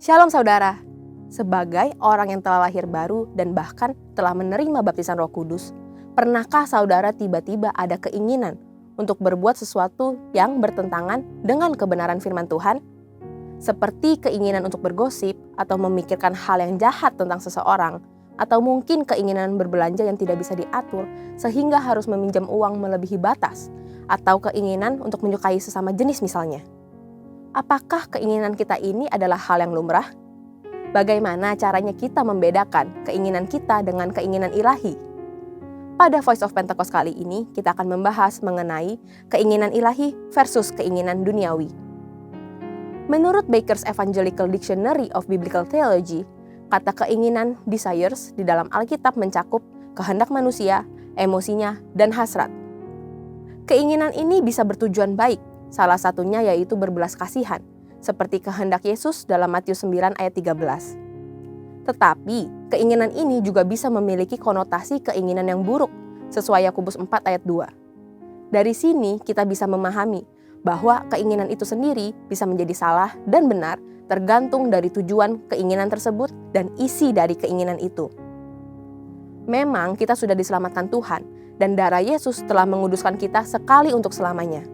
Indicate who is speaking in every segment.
Speaker 1: Shalom saudara, sebagai orang yang telah lahir baru dan bahkan telah menerima baptisan Roh Kudus, pernahkah saudara tiba-tiba ada keinginan untuk berbuat sesuatu yang bertentangan dengan kebenaran firman Tuhan? Seperti keinginan untuk bergosip atau memikirkan hal yang jahat tentang seseorang, atau mungkin keinginan berbelanja yang tidak bisa diatur sehingga harus meminjam uang melebihi batas, atau keinginan untuk menyukai sesama jenis misalnya. Apakah keinginan kita ini adalah hal yang lumrah? Bagaimana caranya kita membedakan keinginan kita dengan keinginan ilahi? Pada Voice of Pentecost kali ini, kita akan membahas mengenai keinginan ilahi versus keinginan duniawi. Menurut Baker's Evangelical Dictionary of Biblical Theology, kata keinginan desires di dalam Alkitab mencakup kehendak manusia, emosinya, dan hasrat. Keinginan ini bisa bertujuan baik, salah satunya yaitu berbelas kasihan, seperti kehendak Yesus dalam Matius 9 ayat 13. Tetapi, keinginan ini juga bisa memiliki konotasi keinginan yang buruk, sesuai Yakobus 4 ayat 2. Dari sini kita bisa memahami bahwa keinginan itu sendiri bisa menjadi salah dan benar tergantung dari tujuan keinginan tersebut dan isi dari keinginan itu. Memang kita sudah diselamatkan Tuhan, dan darah Yesus telah menguduskan kita sekali untuk selamanya.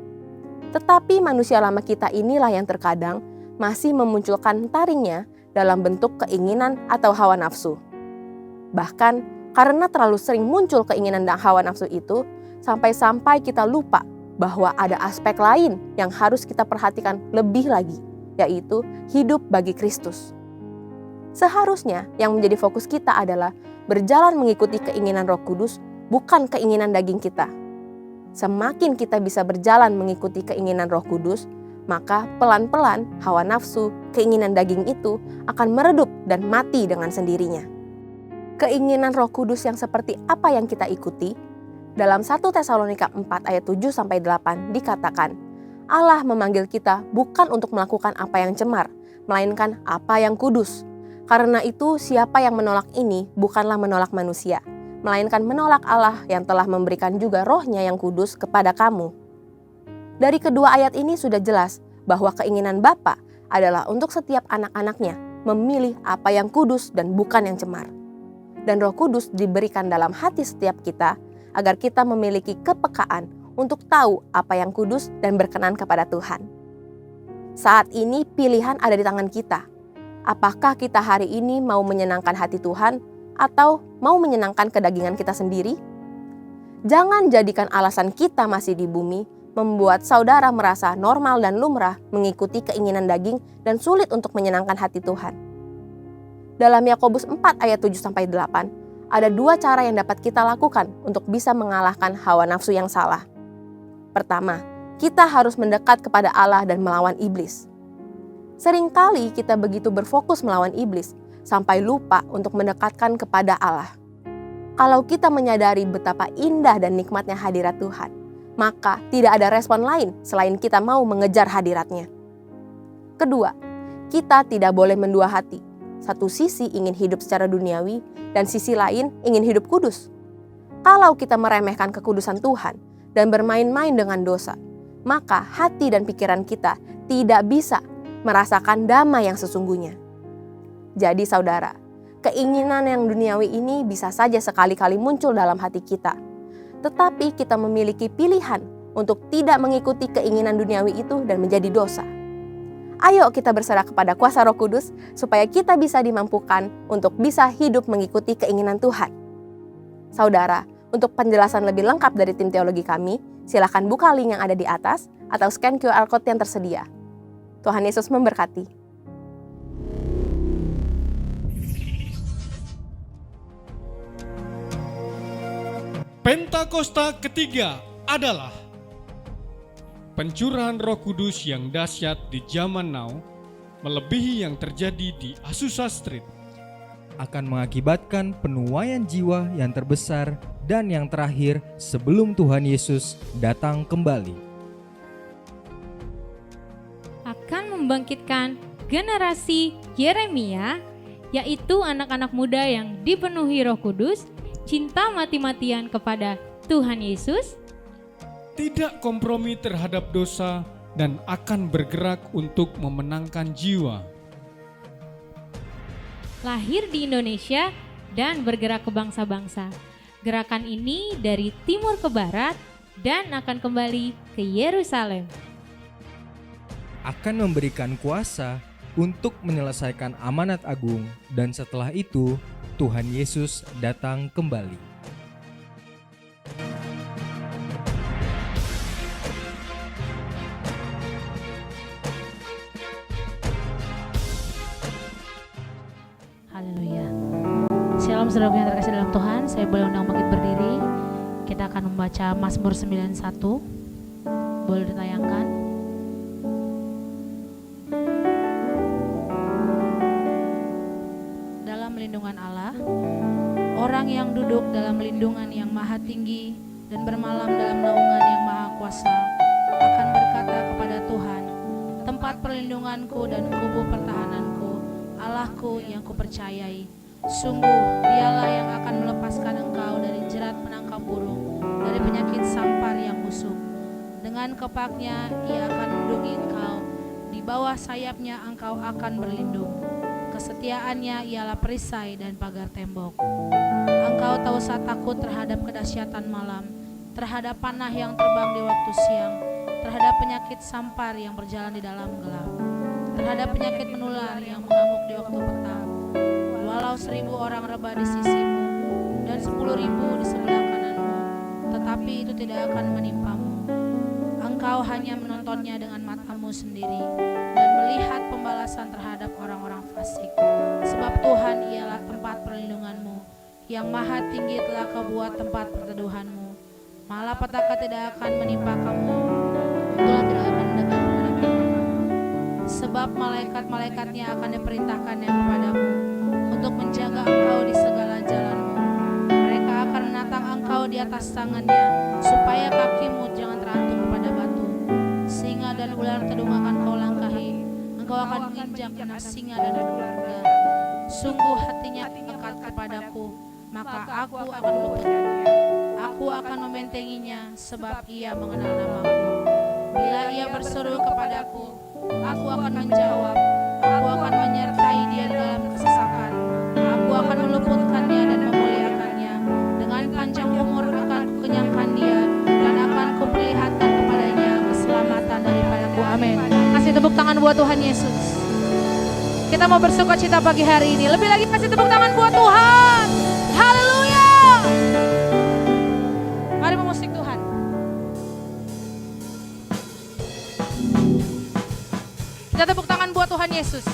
Speaker 1: Tetapi manusia lama kita inilah yang terkadang masih memunculkan taringnya dalam bentuk keinginan atau hawa nafsu. Bahkan karena terlalu sering muncul keinginan dan hawa nafsu itu, sampai-sampai kita lupa bahwa ada aspek lain yang harus kita perhatikan lebih lagi, yaitu hidup bagi Kristus. Seharusnya yang menjadi fokus kita adalah berjalan mengikuti keinginan Roh Kudus, bukan keinginan daging kita. Semakin kita bisa berjalan mengikuti keinginan Roh Kudus, maka pelan-pelan hawa nafsu, keinginan daging itu akan meredup dan mati dengan sendirinya. Keinginan Roh Kudus yang seperti apa yang kita ikuti? Dalam 1 Tesalonika 4 ayat 7-8 dikatakan, Allah memanggil kita bukan untuk melakukan apa yang cemar, melainkan apa yang kudus. Karena itu siapa yang menolak ini bukanlah menolak manusia, melainkan menolak Allah yang telah memberikan juga Roh-Nya yang kudus kepada kamu. Dari kedua ayat ini sudah jelas bahwa keinginan Bapa adalah untuk setiap anak-anaknya memilih apa yang kudus dan bukan yang cemar. Dan Roh Kudus diberikan dalam hati setiap kita agar kita memiliki kepekaan untuk tahu apa yang kudus dan berkenan kepada Tuhan. Saat ini pilihan ada di tangan kita. Apakah kita hari ini mau menyenangkan hati Tuhan atau mau menyenangkan kedagingan kita sendiri? Jangan jadikan alasan kita masih di bumi membuat saudara merasa normal dan lumrah mengikuti keinginan daging dan sulit untuk menyenangkan hati Tuhan. Dalam Yakobus 4 ayat 7-8, ada dua cara yang dapat kita lakukan untuk bisa mengalahkan hawa nafsu yang salah. Pertama, kita harus mendekat kepada Allah dan melawan iblis. Seringkali kita begitu berfokus melawan iblis, sampai lupa untuk mendekatkan kepada Allah. Kalau kita menyadari betapa indah dan nikmatnya hadirat Tuhan, maka tidak ada respon lain selain kita mau mengejar hadiratnya. Kedua, kita tidak boleh mendua hati. Satu sisi ingin hidup secara duniawi, dan sisi lain ingin hidup kudus. Kalau kita meremehkan kekudusan Tuhan dan bermain-main dengan dosa, maka hati dan pikiran kita tidak bisa merasakan damai yang sesungguhnya. Jadi saudara, keinginan yang duniawi ini bisa saja sekali-kali muncul dalam hati kita. Tetapi kita memiliki pilihan untuk tidak mengikuti keinginan duniawi itu dan menjadi dosa. Ayo kita berserah kepada kuasa Roh Kudus supaya kita bisa dimampukan untuk bisa hidup mengikuti keinginan Tuhan. Saudara, untuk penjelasan lebih lengkap dari tim teologi kami, silakan buka link yang ada di atas atau scan QR Code yang tersedia. Tuhan Yesus memberkati.
Speaker 2: Pentakosta ketiga adalah pencurahan Roh Kudus yang dahsyat di zaman now, melebihi yang terjadi di Azusa Street.
Speaker 3: Akan mengakibatkan penuaian jiwa yang terbesar dan yang terakhir sebelum Tuhan Yesus datang kembali.
Speaker 4: Akan membangkitkan generasi Yeremia, yaitu anak-anak muda yang dipenuhi Roh Kudus, cinta mati-matian kepada Tuhan Yesus,
Speaker 2: tidak kompromi terhadap dosa, dan akan bergerak untuk memenangkan jiwa.
Speaker 4: lahir di Indonesia dan bergerak ke bangsa-bangsa. Gerakan ini dari timur ke barat dan akan kembali ke Yerusalem.
Speaker 3: Akan memberikan kuasa untuk menyelesaikan amanat agung, dan setelah itu Tuhan Yesus datang kembali.
Speaker 5: Haleluya. Shalom saudara yang terkasih dalam Tuhan. Saya boleh undang bangkit berdiri. Kita akan membaca Mazmur 91. Boleh ditayangkan. Dalam lindungan Allah, orang yang duduk dalam lindungan yang maha tinggi dan bermalam dalam naungan yang maha kuasa akan berkata kepada Tuhan, tempat perlindunganku dan kubu pertahananku, Allahku yang kupercayai. Sungguh dialah yang akan melepaskan engkau dari jerat penangkap burung, dari penyakit sampar yang busuk. Dengan kepaknya ia akan melindungi engkau, di bawah sayapnya engkau akan berlindung. Kesetiaannya ialah perisai dan pagar tembok. Engkau tak usah takut terhadap kedahsyatan malam, terhadap panah yang terbang di waktu siang, terhadap penyakit sampar yang berjalan di dalam gelap, terhadap penyakit menular yang mengamuk di waktu petang. Walau 1.000 orang rebah di sisimu dan 10.000 di sebelah kananmu, tetapi itu tidak akan menimpamu. Engkau hanya menontonnya dengan matamu sendiri dan melihat pembalasan terhadap orang-orang fasik. Sebab Tuhan ialah tempat perlindunganmu, yang maha tinggi telah kau buat tempat perteduhanmu. Malapetaka tidak akan menimpa kamu, ular tidak akan mendekat kepadamu. Sebab malaikat-malaikatnya akan diperintahkannya kepadamu untuk menjaga engkau di segala jalanmu. Mereka akan menatang engkau di atas tangannya, supaya kakimu jangan terantuk kepada batu. Singa dan ular tedung akan kau langkahi, engkau akan menginjak kena singa dan ular. Sungguh hatinya dekat kepadaku, maka aku akan meluputkannya. Aku akan membentenginya, sebab ia mengenal namaku. Bila ia berseru kepadaku, aku akan menjawab. Aku akan menyertai dia dalam kesesakan. Aku akan meluputkannya dan memuliakannya. Dengan panjang umur akan kukenyangkan dia, dan akan kuperlihatkan kepadanya keselamatan daripadaku. Amin. Kasih tepuk tangan buat Tuhan Yesus. Kita mau bersuka cita pagi hari ini. Lebih lagi kasih tepuk tangan buat Tuhan. Haleluya. Mari memusik Tuhan. Kita tepuk tangan buat Tuhan Yesus.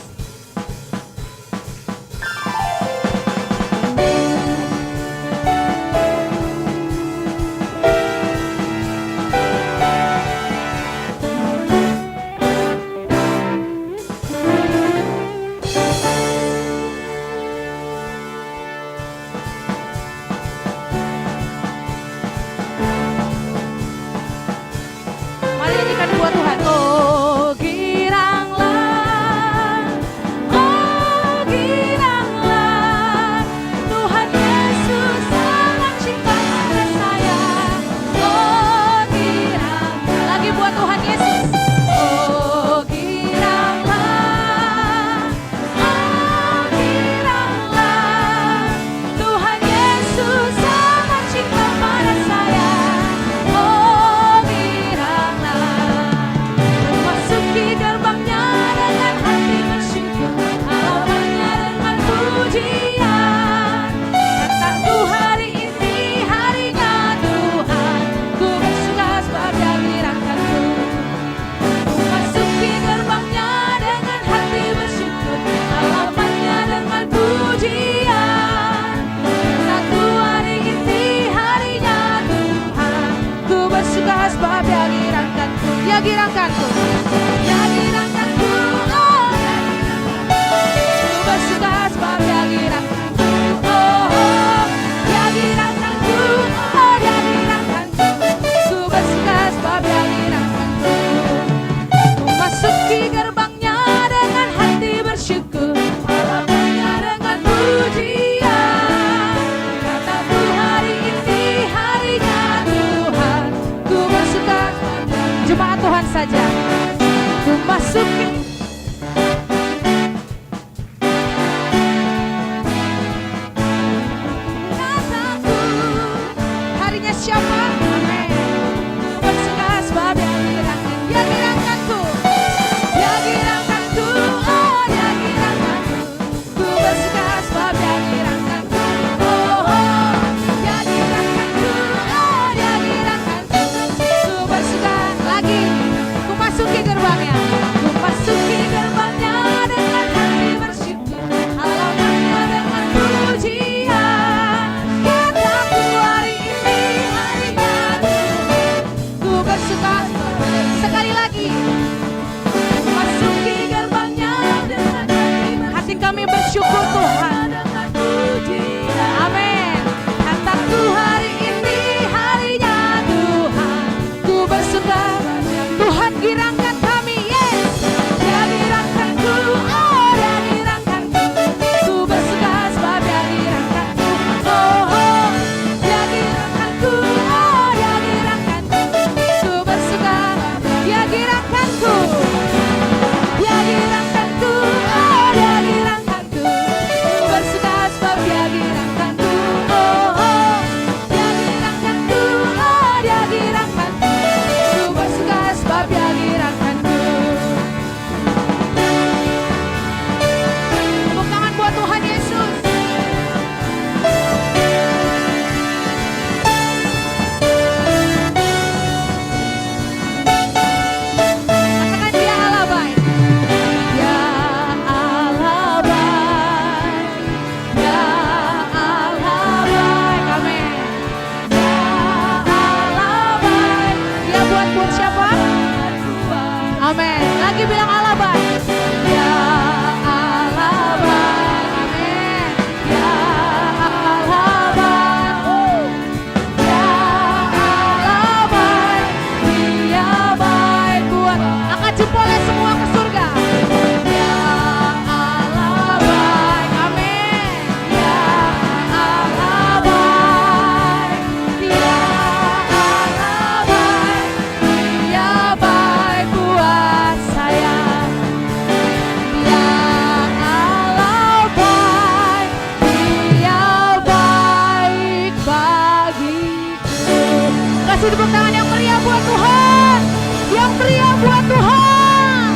Speaker 5: Kasih tepuk tangan yang meriah buat Tuhan. Yang meriah buat Tuhan.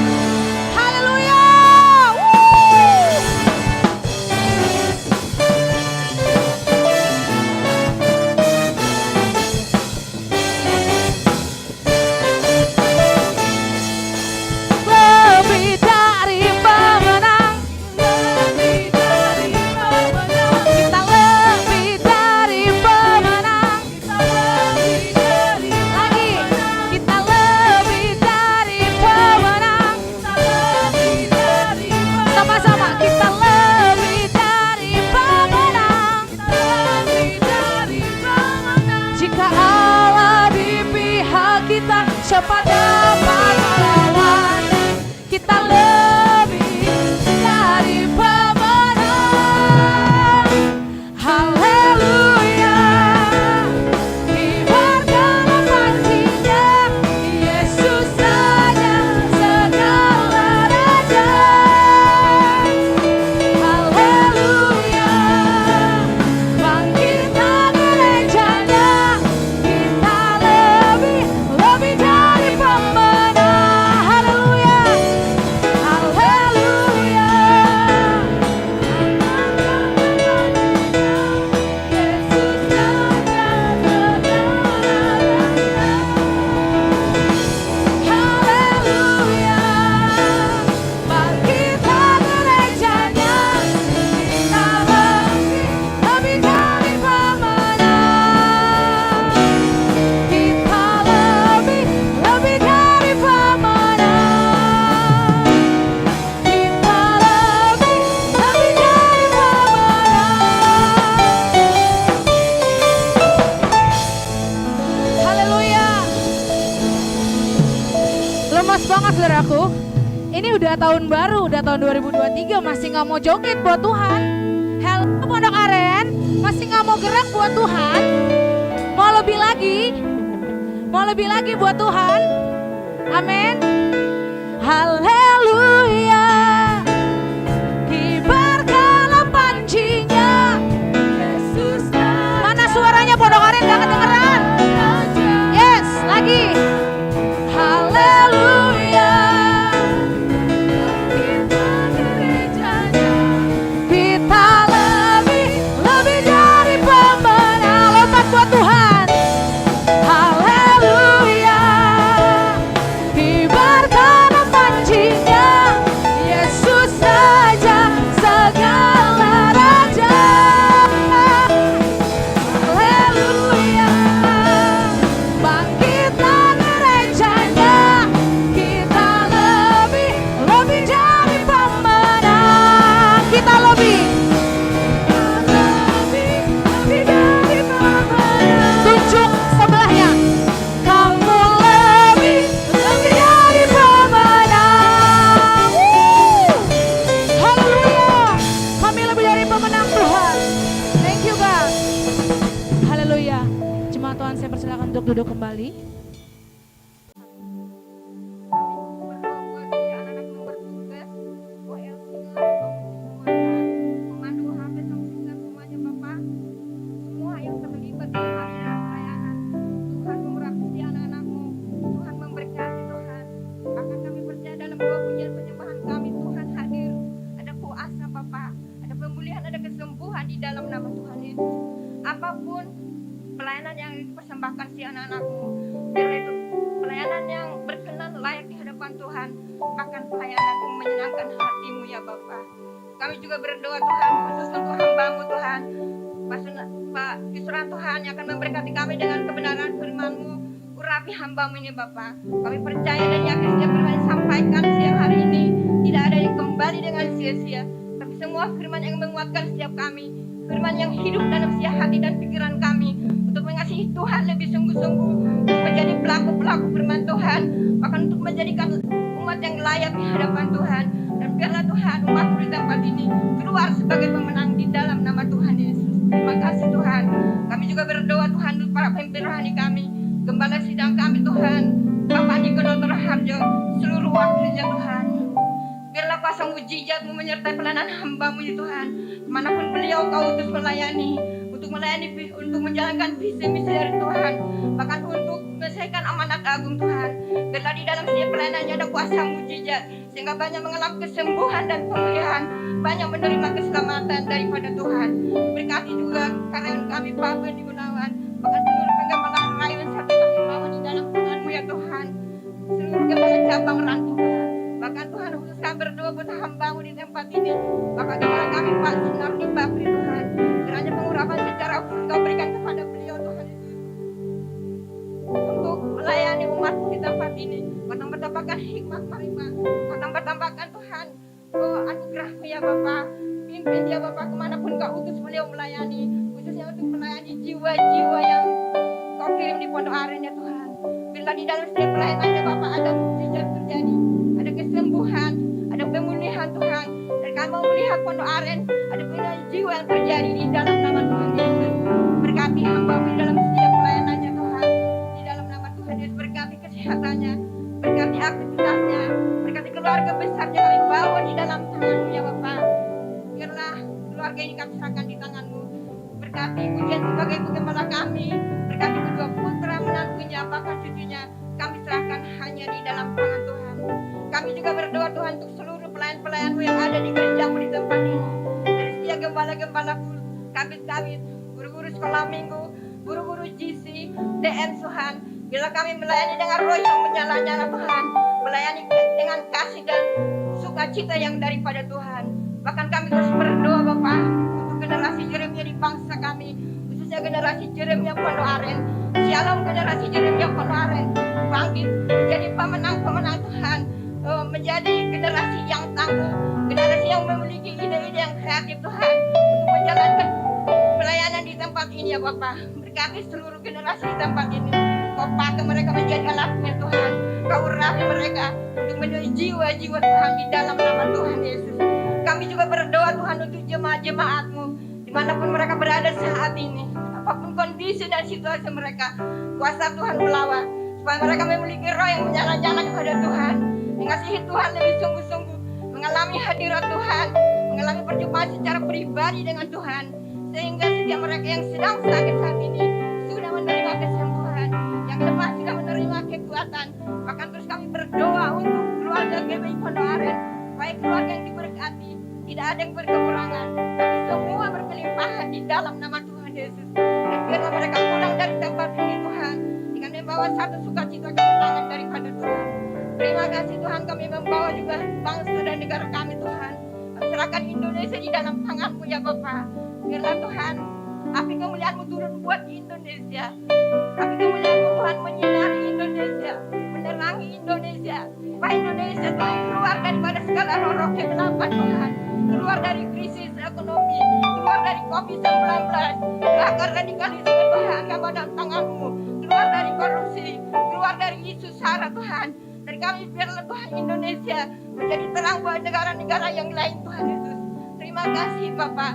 Speaker 5: Haleluya. Lebih dari pemenang, lebih dari pemenang. Kita lebih dari pemenang, kita lebih dari lagi. Kita lebih dari pemenang, kita lebih dari pemenang. Sama-sama kita lebih dari pemenang, kita lebih dari pemenang. Jika Allah di pihak kita, siapa dapat melawan? Kita lebih dari pemenang. Haleluya. Kibarkanlah pancinya, Yesus saja segala raja. Haleluya. Bangkitlah gerejanya, kita lebih dari pemenang. Haleluya. Haleluya. Yesus saja segala raja. Haleluya. Bangkitlah gerejanya, kita lebih dari pemenang. Kita lebih dari pemenang. Kita lebih dari pemenang. Haleluya. Lemas banget saudaraku. Ini udah tahun baru, udah tahun 2023, masih gak mau joget buat Tuhan. Hello Pondok Aren, masih gak mau gerak buat Tuhan. Mau lebih lagi? Mau lebih lagi buat Tuhan? Amin. Haleluya. Kibarkanlah pancinya, Yesus. Mana suaranya Pondok Aren? Gak kedengeran. Yes, lagi. Haleluya. Kita gerejanya, kita lebih dari pemenang. Lompat buat Tuhan. Haleluya. Kibarkanlah pancinya, Yesus saja segala raja. Haleluya. Bangkitlah gerejanya, kita lebih dari pemenang. Kita lebih dari pemenang. Tunjuk sebelahnya. Kamu lebih dari pemenang. Haleluya. Kami lebih dari pemenang Tuhan. Thank you God. Haleluya. Jemaat Tuhan, saya persilakan untuk duduk kembali.
Speaker 6: Semua yang terlibat di pelayanan, Tuhan memberkati anak-anakmu, Tuhan memberkati Tuhan. Bahkan kami percaya dalam doa pujian penyembahan kami, Tuhan hadir. Ada kuasa Bapa, ada pemulihan, ada kesembuhan di dalam nama Tuhan Yesus. Apapun pelayanan yang dipersembahkan si anak-anakmu, biarlah itu pelayanan yang berkenan layak di hadapan Tuhan, bahkan pelayanan yang menyenangkan hatimu ya Bapa. Kami juga berdoa Tuhan khusus untuk hamba-Mu Tuhan, Pak Yusran Tuhan yang akan memberkati kami dengan kebenaran firman-Mu. Urapi hamba-Mu ini Bapa. Kami percaya dan yakin setiap firman yang disampaikan siang hari ini tidak ada yang kembali dengan sia-sia, tapi semua firman yang menguatkan setiap kami, firman yang hidup dalam setiap hati dan pikiran kami, untuk mengasihi Tuhan lebih sungguh-sungguh, untuk menjadi pelaku-pelaku firman Tuhan, bahkan untuk menjadikan umat yang layak di hadapan Tuhan. Dan biarlah Tuhan umat-Mu di tempat ini keluar sebagai pemenang di dalam nama Tuhan Yesus. Terima kasih Tuhan. Kami juga berdoa Tuhan untuk para pemimpin rohani kami, gembala sidang kami Tuhan, Bapak Niko Dr. Harjo, seluruh wakilnya Tuhan. Biarlah kuasa mujizat-Mu menyertai pelayanan hamba-Mu ya Tuhan. Kemanapun beliau Kau utus melayani, untuk menjalankan visi misi dari Tuhan, bahkan untuk menyelesaikan amanat agung Tuhan. Biarlah di dalam setiap pelayanannya ada kuasa mujizat, sehingga banyak mengalami kesembuhan dan pemulihan, banyak menerima keselamatan daripada Tuhan. Berkati juga karyawan kami Pak Beni Gunawan, bahkan seluruh pengembalaan Rayuan satu kami bawa di dalam tangan-Mu ya Tuhan. Seluruh gembala cabang ranting Tuhan, bahkan Tuhan khusus kami berdoa buat hamba-Mu di tempat ini, Bapak gembala kami Pak Sunardi Bakri Tuhan, kiranya pengurapan secara khusus Kau berikan kepada beliau Tuhan Yesus, untuk melayani umat-Mu di tempat ini. Kau tambah-tambahkan hikmah kalimah, Kau tambah-tambahkan Tuhan anugerah-Mu ya Bapak. Pimpin dia Bapak kemanapun Kau utus beliau melayani, khususnya untuk melayani jiwa-jiwa yang Kau kirim di Pondok Aren ya Tuhan. Bila di dalam setiap pelayanannya Bapak ada mukjizat terjadi, ada kesembuhan, ada pemulihan Tuhan. Dan kami mau melihat Pondok Aren ada pemulihan jiwa yang terjadi di dalam nama Tuhan Yesus. Berkati hamba-Mu di dalam setiap pelayanannya Tuhan. Di dalam nama Tuhan Yesus, berkati kesehatannya, berkati aktivitasnya, berkati keluarga besarnya kami bawa di dalam tangan-Mu ya Bapak. Biarlah keluarga ini kami serahkan di tangan-Mu. Berkati ujian sebagai penggembala kami, berkati kedua putra menantunya, bahkan cucunya, kami serahkan hanya di dalam tangan Tuhan. Kami juga berdoa Tuhan untuk seluruh pelayan-pelayan-Mu yang ada di gereja-Mu di tempat ini. Dari setiap gembala-gembala kabit-kabit, guru-guru sekolah minggu, guru-guru GC, DN Tuhan. Bila kami melayani dengan roh yang menyala-nyala Tuhan, melayani dengan kasih dan sukacita yang daripada Tuhan. Bahkan kami terus berdoa Bapak untuk generasi Jeremia di bangsa kami, khususnya generasi Jeremia Pondok Aren. Shalom generasi Jeremia Pondok Aren, bangkit menjadi pemenang-pemenang Tuhan, menjadi generasi yang tangguh, generasi yang memiliki ide-ide yang kreatif Tuhan, untuk menjalankan pelayanan di tempat ini ya Bapak. Berkati seluruh generasi di tempat ini. Kau pakai mereka menjadi alat-Mu ya Tuhan. Kau urapi mereka untuk menjadi jiwa-jiwa Tuhan di dalam nama Tuhan Yesus. Kami juga berdoa Tuhan untuk jemaat-Jemaat-Mu dimanapun mereka berada saat ini, apapun kondisi dan situasi mereka, kuasa Tuhan melawan, supaya mereka memiliki roh yang menyala-nyala kepada Tuhan, mengasihi Tuhan lebih sungguh-sungguh, mengalami hadirat Tuhan, mengalami perjumpaan secara pribadi dengan Tuhan, sehingga setiap mereka yang sedang sakit saat ini sudah menerima kesembuhan, yang lemah sudah menerima kekuatan. Bahkan terus kami berdoa untuk keluarga GBI Pondok Aren, baik keluarga yang diberkati, tidak ada yang berkekurangan, tapi semua berkelimpahan di dalam nama Tuhan Yesus. Dan biarlah mereka pulang dari tempat ini Tuhan, dengan membawa satu sukacita kemenangan daripada Tuhan. Terima kasih Tuhan, kami membawa juga bangsa dan negara kami Tuhan. Kami serahkan Indonesia di dalam tangan-Mu ya Bapak. Biarlah Tuhan, api kemuliaan-Mu turun buat Indonesia. Api kemuliaan-Mu Tuhan menyinari Indonesia, menerangi Indonesia, supaya Indonesia Tuhan keluar daripada segala roh-roh kegelapan Tuhan, keluar dari krisis ekonomi, keluar dari COVID-19, keluar radikalisme Tuhan yang ada dalam tangan-Mu, keluar dari korupsi, keluar dari isu sara Tuhan. Dan kami biarlah Tuhan Indonesia menjadi terang buat negara-negara yang lain Tuhan Yesus. Terima kasih Bapak.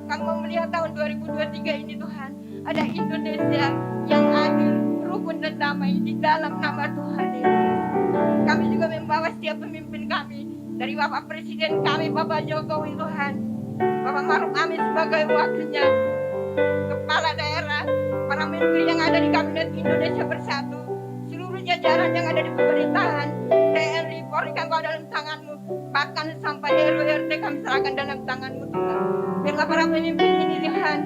Speaker 6: Kami mau melihat tahun 2023 ini Tuhan, ada Indonesia yang adil, rukun dan damai di dalam nama Tuhan Yesus. Kami juga membawa setiap pemimpin kami, dari Bapak Presiden kami, Bapak Jokowi Tuhan, Bapak Maruf Amin sebagai wakilnya, kepala daerah, para menteri yang ada di Kabinet Indonesia Bersatu, seluruh jajaran yang ada di pemerintahan, TNI, Polri kami bawa dalam tangan-Mu, bahkan sampai RW-RT kami serahkan dalam tangan-Mu Tuhan. Biarlah para pemimpin ini Tuhan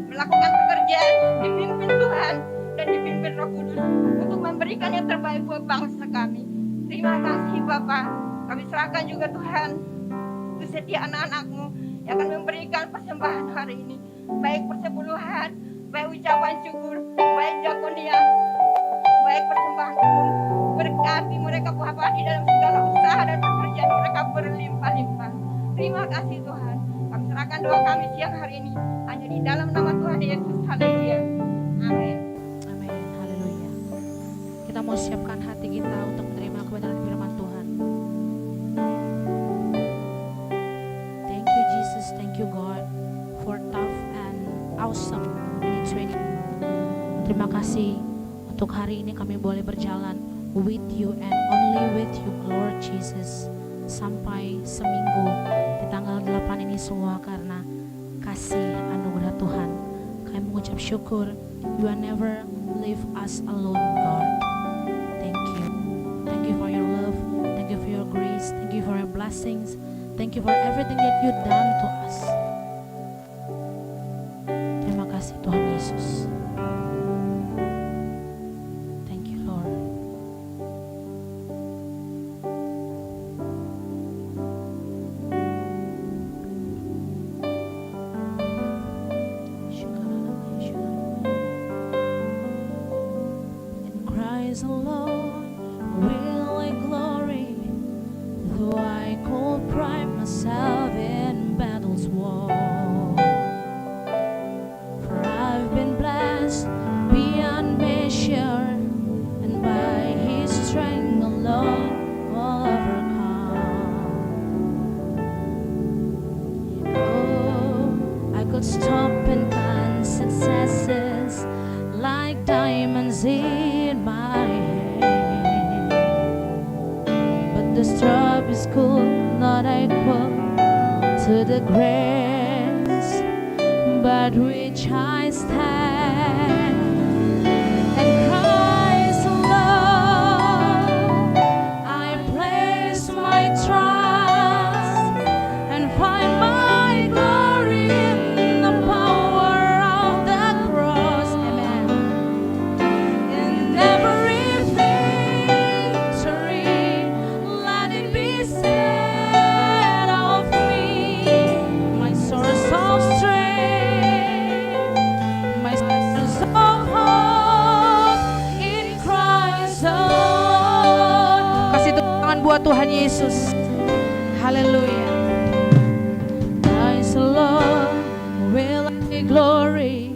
Speaker 6: melakukan pekerjaan, dipimpin Tuhan dan dipimpin Roh Kudus untuk memberikan yang terbaik buat bangsa kami. Terima kasih Bapak. Kami serahkan juga Tuhan untuk setiap anak-anak-Mu yang akan memberikan persembahan hari ini, baik persepuluhan, baik ucapan syukur, baik diakonia, baik persembahan umum. Berkati mereka Bapak di dalam segala usaha dan pekerjaan mereka berlimpah-limpah. Terima kasih Tuhan. Kami serahkan doa kami siang hari ini hanya di dalam nama Tuhan Yesus. Haleluya. Amin.
Speaker 5: Amin. Haleluya. Kita mau siapkan hati kita untuk menerima kebenaran firman Tuhan. Thank you Jesus, thank you God for tough and awesome 2020. Terima kasih untuk hari ini kami boleh berjalan with you and only with you Lord Jesus, sampai seminggu di tanggal 8 ini semua karena kasih anugerah Tuhan. Kami mengucap syukur You will never leave us alone, God. Thank you. Thank you for your love. Thank you for your grace. Thank you for your blessings. Thank you for everything that you've done to us. Terima kasih Tuhan Yesus. Thank you, Lord. In Christ alone will I glory, though I could pride myself in battle's won. For I've been blessed beyond measure, and by His strength alone I'll overcome. Oh, I could stop and count successes like diamonds in my hand, but the strawberries could not equal to the grace but which I stand. And Christ alone I place my trust, and find my glory in the power of the cross. Amen. In every victory, let it be said of me, my source of strength, my source of hope in Christ alone. Kasih tepuk tangan buat Tuhan Yesus. Haleluya. Christ alone will I glory,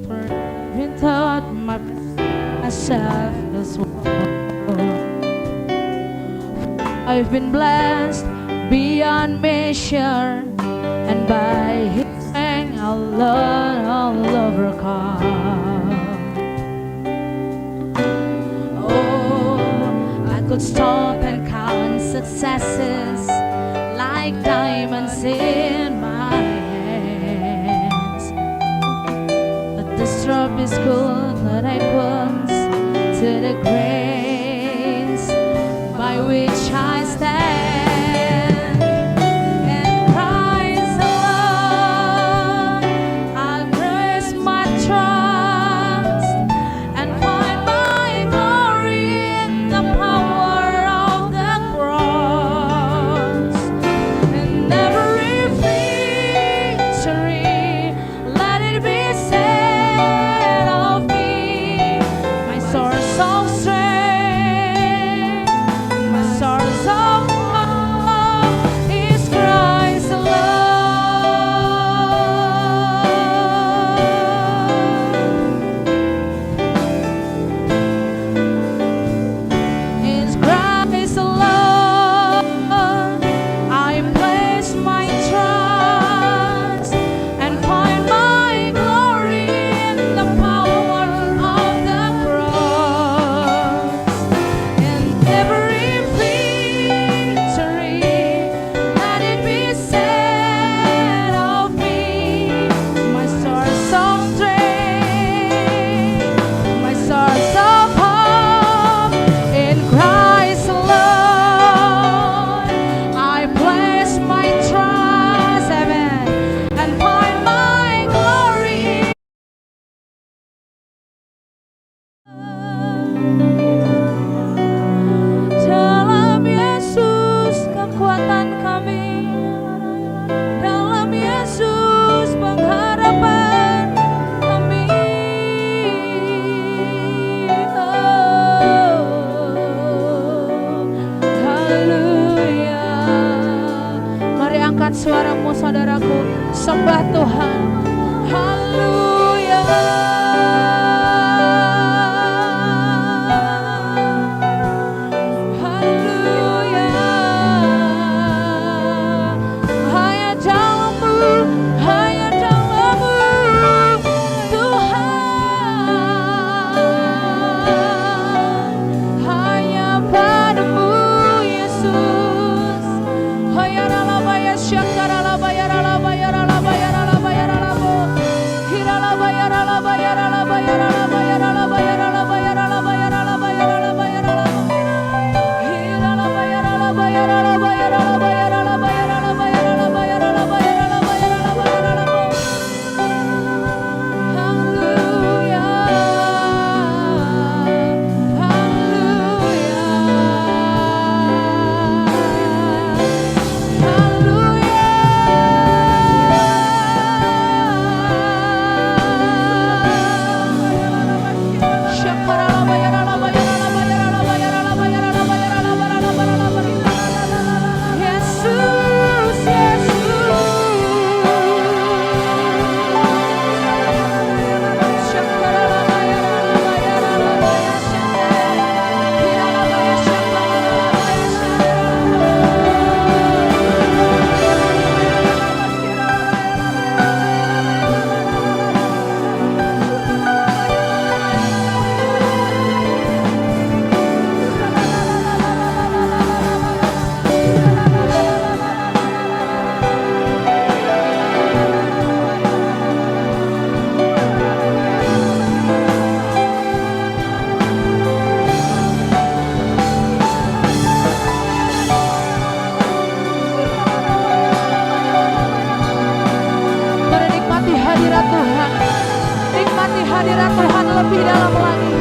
Speaker 5: for every thought myself as well. I've been blessed beyond measure, and by His strength I'll overcome. Oh, I could stop and count successes like diamonds in my hands, but the strawberries could not equal to the grace by which I stand. And Christ alone I'll place my trust, and find my glory in the power of the cross. In every victory, let it be said of me, my source of strength, hadirat Tuhan. Nikmati hadirat Tuhan lebih dalam lagi.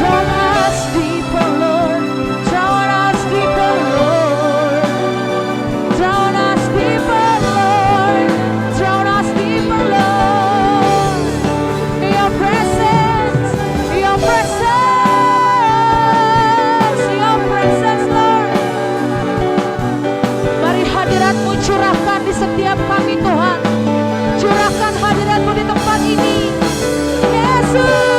Speaker 5: Drown us deeper, Lord. Drown us deeper, Lord. Drown us deeper, Lord. Drown us deeper, Lord. Your presence, Your presence, Your presence, Lord. Mari hadirat-Mu curahkan di setiap kami, Tuhan. Curahkan hadirat-Mu di tempat ini, Yesus.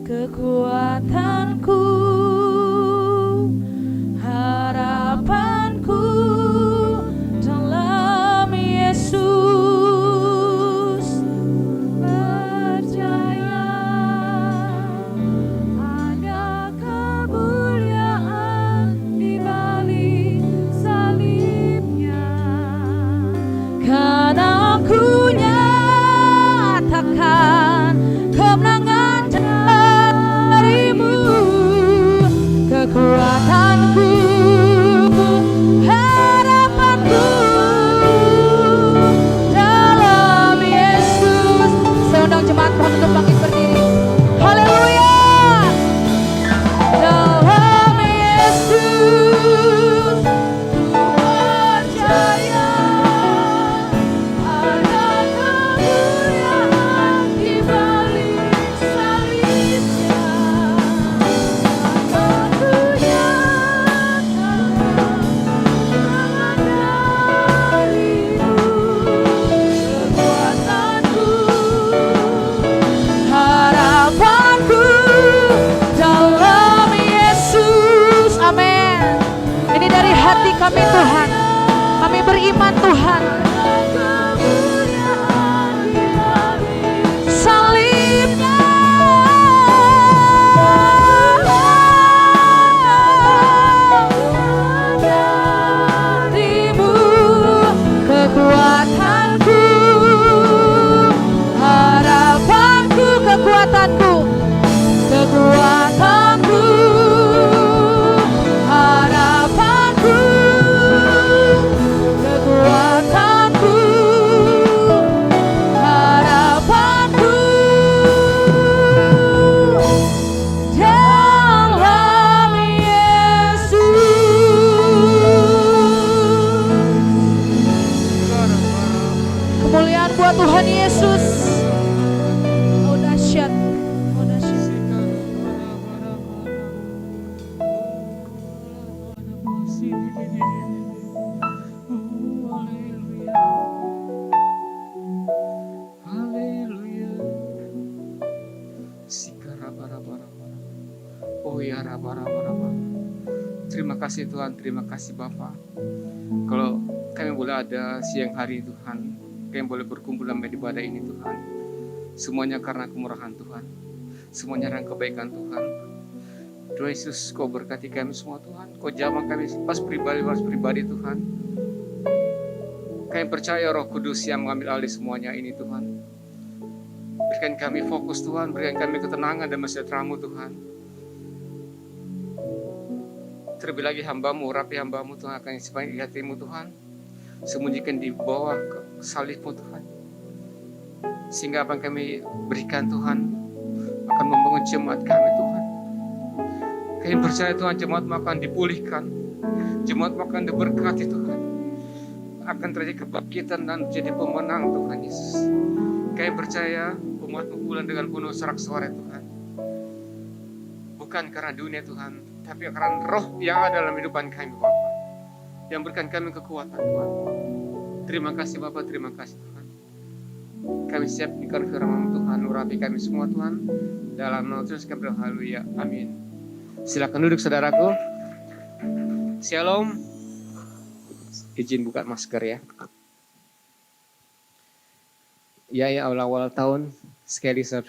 Speaker 5: Kekuatanku, harapanku dalam Yesus. Percaya ada kemuliaan di balik salibnya. Kan aku nyatakan kemenangan darimu. Kekuatanku, harapanku dalam Yesus. Saya undang jemaat Tuhan untuk bangkit berdiri. Haleluya. Dalam Yesus ku percaya ada kemuliaan di balik salibnya. Aku nyatakan kemenangan darimu. Kekuatanku, harapanku dalam Yesus. Amin. Ini dari hati kami, Tuhan. Kami beriman, Tuhan. Salibnya darimu. Kekuatanku, harapanku, kekuatanku, kekuatanku, harapanku, kekuatanku, harapanku dalam Yesus. Kemuliaan buat Tuhan Yesus. Oh dahsyat, oh dahsyat.
Speaker 7: Haleluya. Sikarabarabarabara. Oh ya rabarabaraba. Terima kasih Tuhan, terima kasih Bapa. Kalau kami boleh ada siang hari Tuhan, kami boleh berkumpul dalam ibadah ini Tuhan. Semuanya karena kemurahan Tuhan. Semuanya karena kebaikan Tuhan. Tuhan Yesus, Kau berkati kami semua Tuhan. Kau jamah kami pas pribadi Tuhan. Kami percaya Roh Kudus yang mengambil alih semuanya ini Tuhan. Berikan kami fokus Tuhan, berikan kami ketenangan dan sejahtera-Mu Tuhan. Terlebih lagi hamba-Mu, rapi hamba-Mu Tuhan akan inspirasi hati-Mu Tuhan. Sembunyikan di bawah salib-Mu Tuhan. Sehingga apa yang kami berikan Tuhan akan membangun jemaat kami Tuhan. Kami percaya Tuhan jemaat-Mu akan dipulihkan, Jemaat akan diberkati Tuhan. Akan terjadi kebangkitan dan jadi pemenang Tuhan Yesus. Kami percaya umat-Mu pulang dengan penuh sorak-sorai Tuhan. Bukan karena dunia Tuhan, tapi karena roh yang ada dalam kehidupan kami Bapa. Yang berikan kami kekuatan Tuhan. Terima kasih Bapa, terima kasih Tuhan. Kami siap ikut firman Tuhan, urapi kami semua Tuhan. Dalam nama Yesus kami berdoa, haleluya, amin. Silakan duduk saudaraku. Shalom. Izin buka masker ya. Ya awal-awal tahun sekali saya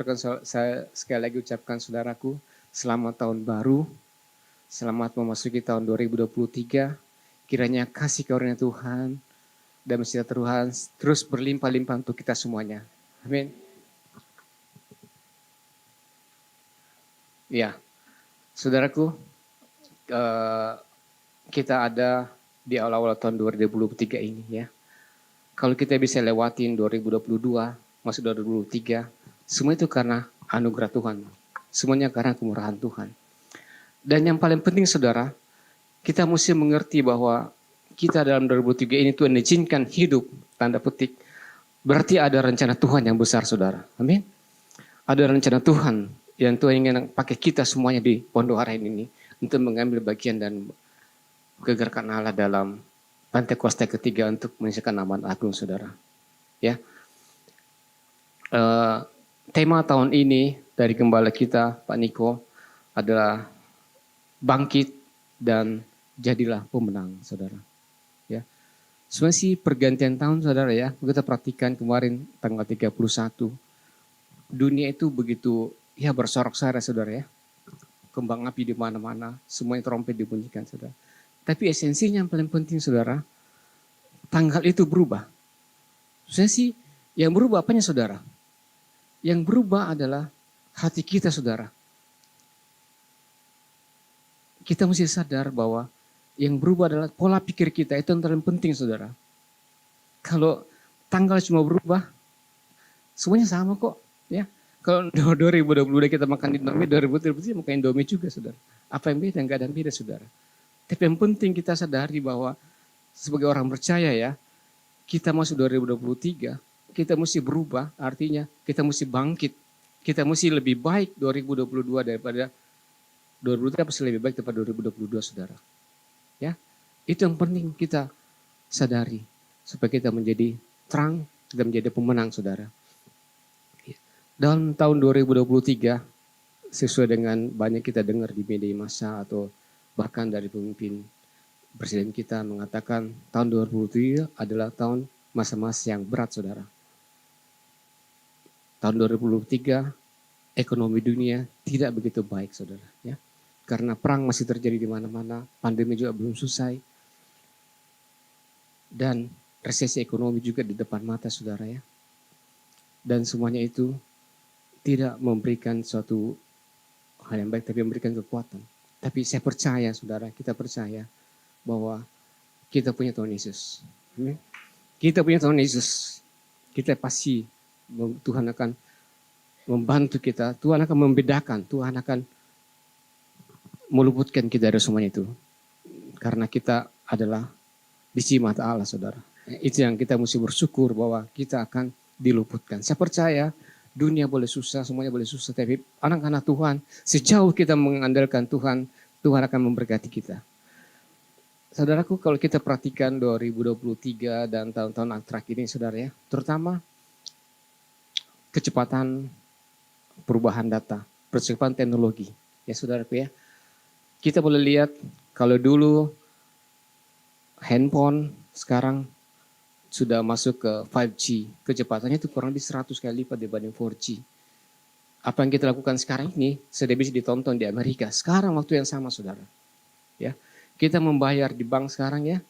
Speaker 7: sekali lagi ucapkan saudaraku selamat tahun baru. Selamat memasuki tahun 2023. Kiranya kasih karunia Tuhan dan sejahtera Tuhan terus berlimpah-limpah untuk kita semuanya. Amin. Ya, saudaraku, kita ada di awal-awal tahun 2023 ini ya. Kalau kita bisa lewatin 2022, masuk 2023, semua itu karena anugerah Tuhan. Semuanya karena kemurahan Tuhan. Dan yang paling penting saudara, kita mesti mengerti bahwa kita dalam 2023 ini Tuhan izinkan hidup, tanda petik. Berarti ada rencana Tuhan yang besar saudara. Amin. Ada rencana Tuhan yang Tuhan ingin pakai kita semuanya di Pondok Arahin ini untuk mengambil bagian dan kegerakkan Allah dalam Pentakosta ketiga untuk menyesuaikan amanat agung saudara. Ya. Tema tahun ini dari gembala kita Pak Niko adalah bangkit dan jadilah pemenang saudara. Ya. Sebenarnya sih pergantian tahun saudara ya, kita perhatikan kemarin tanggal 31 dunia itu begitu ya bersorak-sorai saudara ya. Kembang api di mana-mana, semuanya trompet dibunyikan saudara. Tapi esensinya yang paling penting saudara, tanggal itu berubah. Sebenarnya sih yang berubah apanya saudara? Yang berubah adalah hati kita saudara. Kita mesti sadar bahwa yang berubah adalah pola pikir kita, itu yang paling penting saudara. Kalau tanggal cuma berubah, semuanya sama kok. Ya, kalau 2022 kita makan Indomie, 2023 makan Indomie juga saudara. Apa yang beda? Enggak ada yang beda saudara. Tapi yang penting kita sadari bahwa sebagai orang percaya ya, kita masuk 2023, kita mesti berubah, artinya kita mesti bangkit. Kita mesti lebih baik 2022 daripada 2023 pasti lebih baik daripada 2022 saudara. Ya, itu yang penting kita sadari supaya kita menjadi terang, kita menjadi pemenang saudara. Dalam tahun 2023 sesuai dengan banyak kita dengar di media massa atau bahkan dari pemimpin presiden kita mengatakan tahun 2023 adalah tahun masa-masa yang berat saudara. Tahun 2023 ekonomi dunia tidak begitu baik saudara ya. Karena perang masih terjadi di mana-mana, pandemi juga belum selesai. Dan resesi ekonomi juga di depan mata saudara ya. Dan semuanya itu tidak memberikan suatu hal yang baik tapi memberikan kekuatan. Tapi saya percaya saudara, kita percaya bahwa kita punya Tuhan Yesus. Kita punya Tuhan Yesus. Kita pasti Tuhan akan membantu kita. Tuhan akan membedakan. Tuhan akan meluputkan kita dari semuanya itu. Karena kita adalah di mata Allah saudara. Itu yang kita mesti bersyukur bahwa kita akan diluputkan. Saya percaya dunia boleh susah, semuanya boleh susah. Tapi anak-anak Tuhan, sejauh kita mengandalkan Tuhan, Tuhan akan memberkati kita. Saudaraku, kalau kita perhatikan 2023 dan tahun-tahun terakhir ini saudara ya, terutama kecepatan perubahan data, percepatan teknologi. Ya saudaraku ya, kita boleh lihat kalau dulu handphone sekarang sudah masuk ke 5G, kecepatannya itu kurang lebih 100 kali lipat dibanding 4G. Apa yang kita lakukan sekarang ini sudah bisa ditonton di Amerika. Sekarang waktu yang sama saudara. Ya, kita membayar di bank sekarang ya.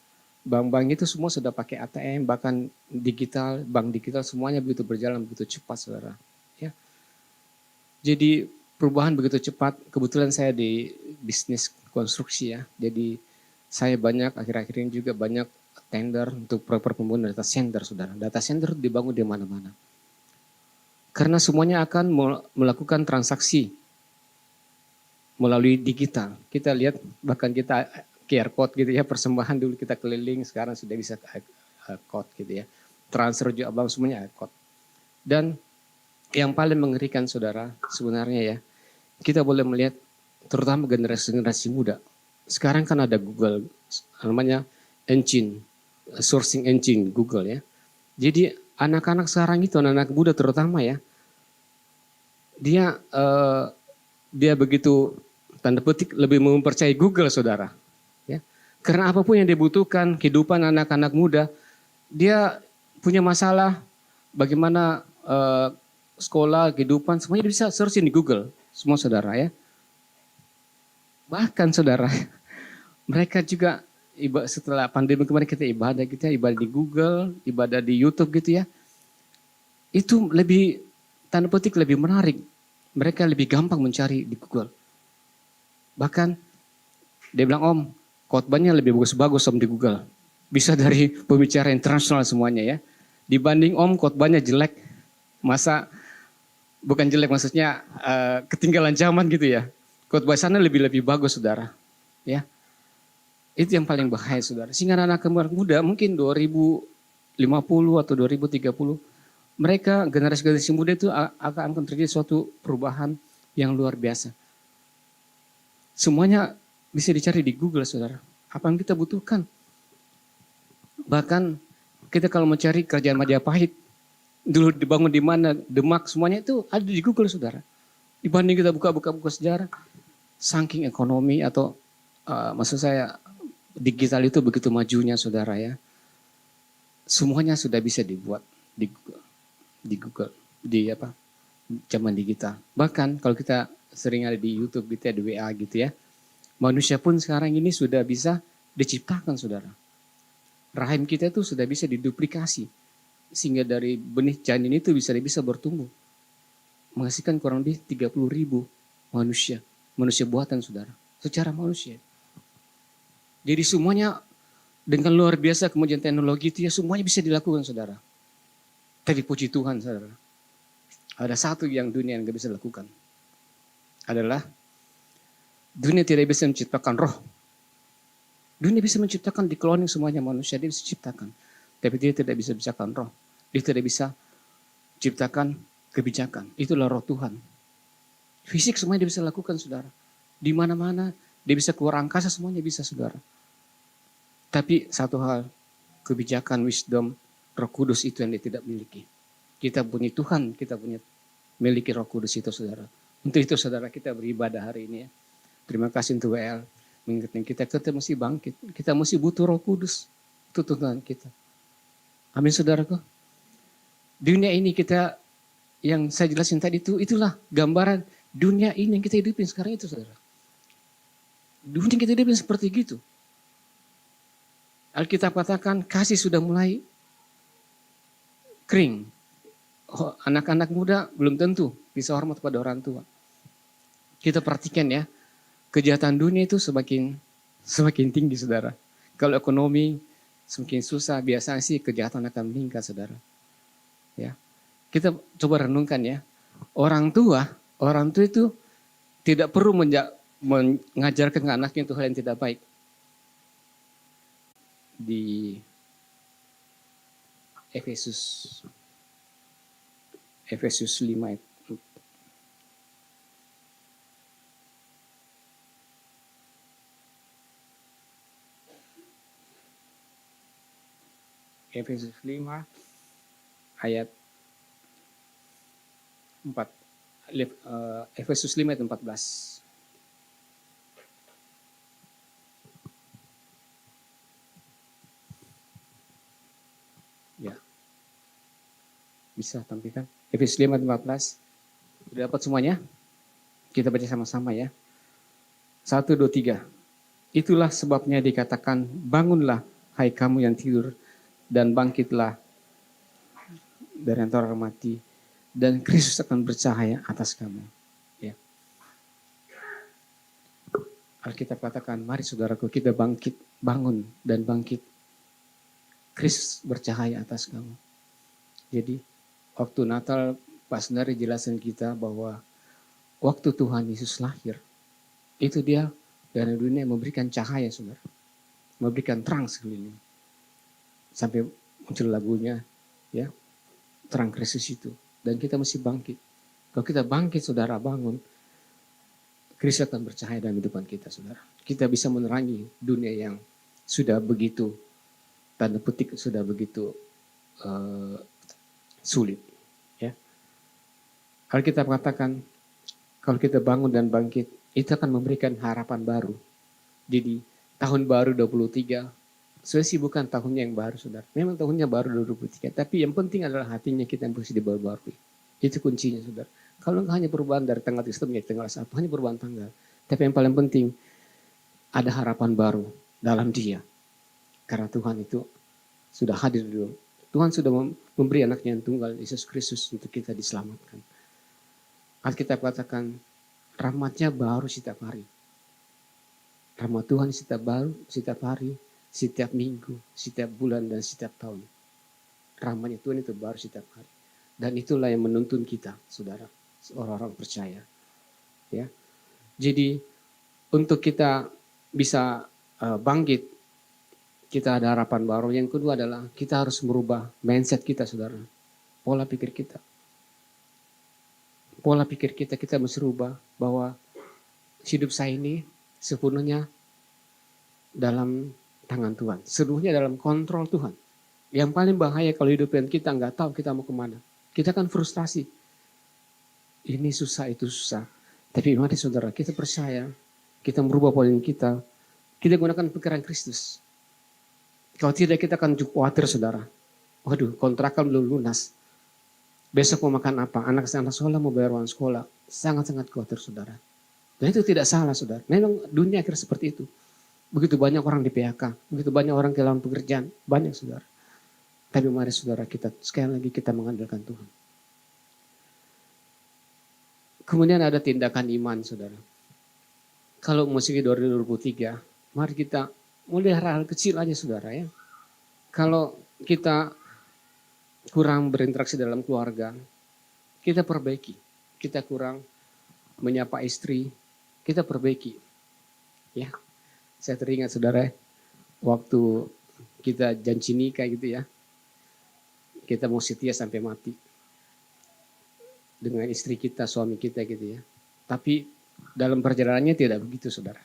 Speaker 7: Bank-bank itu semua sudah pakai ATM, bahkan digital, bank digital semuanya begitu berjalan begitu cepat saudara. Ya. Jadi perubahan begitu cepat. Kebetulan saya di bisnis konstruksi ya. Jadi saya banyak akhir-akhir ini juga banyak tender untuk proyek pembangunan data center saudara. Data center dibangun di mana-mana. Karena semuanya akan melakukan transaksi melalui digital. Kita lihat bahkan kita QR code gitu ya, persembahan dulu kita keliling, sekarang sudah bisa code gitu ya. Transfer juga abang semuanya code. Dan yang paling mengerikan saudara sebenarnya ya, kita boleh melihat terutama generasi muda. Sekarang kan ada Google, namanya engine, sourcing engine Google ya. Jadi anak-anak sekarang itu, anak-anak muda terutama ya, dia begitu tanda petik lebih mempercayai Google saudara. Ya. Karena apapun yang dibutuhkan kehidupan anak-anak muda, dia punya masalah bagaimana sekolah, kehidupan, semuanya dia bisa searching di Google. Semua saudara ya. Bahkan saudara, mereka juga setelah pandemi kemarin kita ibadah gitu ya, ibadah di Google, ibadah di YouTube gitu ya. Itu lebih, tanda petik lebih menarik. Mereka lebih gampang mencari di Google. Bahkan dia bilang, Om, khotbahnya lebih bagus-bagus Om di Google. Bisa dari pembicara internasional semuanya ya. Dibanding Om khotbahnya jelek. Masa, bukan jelek maksudnya ketinggalan zaman gitu ya. Khotbah sana lebih bagus saudara. Ya. Itu yang paling bahaya saudara. Sehingga anak muda mungkin 2050 atau 2030. Mereka generasi muda itu akan terjadi suatu perubahan yang luar biasa. Semuanya bisa dicari di Google saudara. Apa yang kita butuhkan. Bahkan kita kalau mencari kerajaan Majapahit. Dulu dibangun di mana, Demak, semuanya itu ada di Google saudara. Dibanding kita buka sejarah. Saking ekonomi atau maksud saya digital itu begitu majunya saudara ya. Semuanya sudah bisa dibuat di Google, di zaman digital. Bahkan kalau kita sering ada di YouTube gitu ya, di WA gitu ya. Manusia pun sekarang ini sudah bisa diciptakan saudara. Rahim kita itu sudah bisa diduplikasi. Sehingga dari benih janin itu bisa bertumbuh. Menghasilkan kurang lebih 30.000 manusia. Manusia buatan saudara. Secara manusia. Jadi semuanya dengan luar biasa kemajuan teknologi itu ya semuanya bisa dilakukan saudara. Tapi puji Tuhan saudara. Ada satu yang dunia yang gak bisa lakukan. Adalah dunia tidak bisa menciptakan roh. Dunia bisa menciptakan di cloning semuanya manusia. Dia bisa ciptakan. Tapi dia tidak bisa menciptakan roh. Dia tidak bisa ciptakan kebijakan. Itulah roh Tuhan. Fisik semuanya dia bisa lakukan saudara. Di mana-mana dia bisa keluar angkasa semuanya bisa saudara. Tapi satu hal, kebijakan, wisdom, Roh Kudus itu yang dia tidak miliki. Kita punya Tuhan, kita punya miliki Roh Kudus itu saudara. Untuk itu saudara kita beribadah hari ini ya. Terima kasih untuk WL. Mengingatkan kita mesti bangkit. Kita mesti butuh Roh Kudus. Itu Tuhan kita. Amin saudaraku. Dunia ini kita, yang saya jelasin tadi itu, itulah gambaran dunia ini yang kita hidupin sekarang itu saudara. Dunia yang kita hidupin seperti gitu. Alkitab katakan kasih sudah mulai kering. Anak-anak muda belum tentu bisa hormat pada orang tua. Kita perhatikan ya, kejahatan dunia itu semakin tinggi saudara. Kalau ekonomi semakin susah, biasanya sih kejahatan akan meningkat saudara. Ya, kita coba renungkan ya, orang tua itu tidak perlu mengajarkan ke anaknya itu hal yang tidak baik. Di Efesus 5 Efesus 5 ayat 4. Efesus 5 ayat 14. Ya. Bisa tampilkan. Efesus 5 ayat 14. Sudah dapat semuanya? Kita baca sama-sama ya. 1, 2, 3. Itulah sebabnya dikatakan, bangunlah hai kamu yang tidur, dan bangkitlah dari antara orang mati, dan Kristus akan bercahaya atas kamu. Ya. Alkitab katakan, mari saudaraku kita bangun dan bangkit. Kristus bercahaya atas kamu. Jadi waktu Natal Pak Sundari jelasin kita bahwa waktu Tuhan Yesus lahir, itu dia dari dunia memberikan cahaya saudara. memberikan terang sekeliling. Sampai muncul lagunya, ya, terang Kristus itu. Dan kita mesti bangkit. Kalau kita bangkit, saudara, bangun, Kristus akan bercahaya dalam kehidupan kita, saudara. Kita bisa menerangi dunia yang sudah begitu, tanda petik sudah begitu sulit. Ya. Kalau kita mengatakan, kalau kita bangun dan bangkit, itu akan memberikan harapan baru. Jadi tahun baru 23, sebenarnya bukan tahunnya yang baru, saudara. Memang tahunnya baru 2023, tapi yang penting adalah hatinya kita yang mesti dibaharui. Itu kuncinya, saudara. Kalau hanya perubahan dari tanggal sistemnya, tanggal 1, hanya perubahan tanggal. Tapi yang paling penting, ada harapan baru dalam dia. Karena Tuhan itu sudah hadir dulu. Tuhan sudah memberi anaknya yang tunggal, Yesus Kristus, untuk kita diselamatkan. Alkitab katakan, rahmatnya baru setiap hari. Rahmat Tuhan setiap hari, setiap minggu, setiap bulan, dan setiap tahun. Rahmatnya Tuhan itu baru setiap hari. Dan itulah yang menuntun kita, saudara, orang-orang percaya. Ya, jadi untuk kita bisa bangkit, kita ada harapan baru. Yang kedua adalah kita harus merubah mindset kita, saudara. Pola pikir kita. Pola pikir kita mesti rubah bahwa hidup saya ini sepenuhnya dalam tangan Tuhan. Seluruhnya dalam kontrol Tuhan. Yang paling bahaya kalau hidup kita nggak tahu kita mau kemana. Kita kan frustrasi. Ini susah, itu susah. Tapi mari saudara, kita percaya, kita merubah pola kita. Kita gunakan pikiran Kristus. Kalau tidak kita akan khawatir, saudara. Waduh, kontrakan belum lunas. Besok mau makan apa? Anak-anak sekolah mau bayar uang sekolah. Sangat-sangat khawatir, saudara. Dan itu tidak salah, saudara. Memang dunia akhirnya seperti itu. Begitu banyak orang di PHK. Begitu banyak orang kehilangan pekerjaan. Banyak, saudara. Tapi mari saudara, kita sekali lagi kita mengandalkan Tuhan. Kemudian ada tindakan iman, saudara. Kalau memasuki 2023, mari kita mulai hal-hal kecil aja, saudara, ya. Kalau kita kurang berinteraksi dalam keluarga, kita perbaiki. Kita kurang menyapa istri, kita perbaiki. Ya, saya teringat, saudara, waktu kita janji nikah gitu ya, kita mau setia sampai mati dengan istri kita, suami kita gitu ya. Tapi dalam perjalanannya tidak begitu, saudara.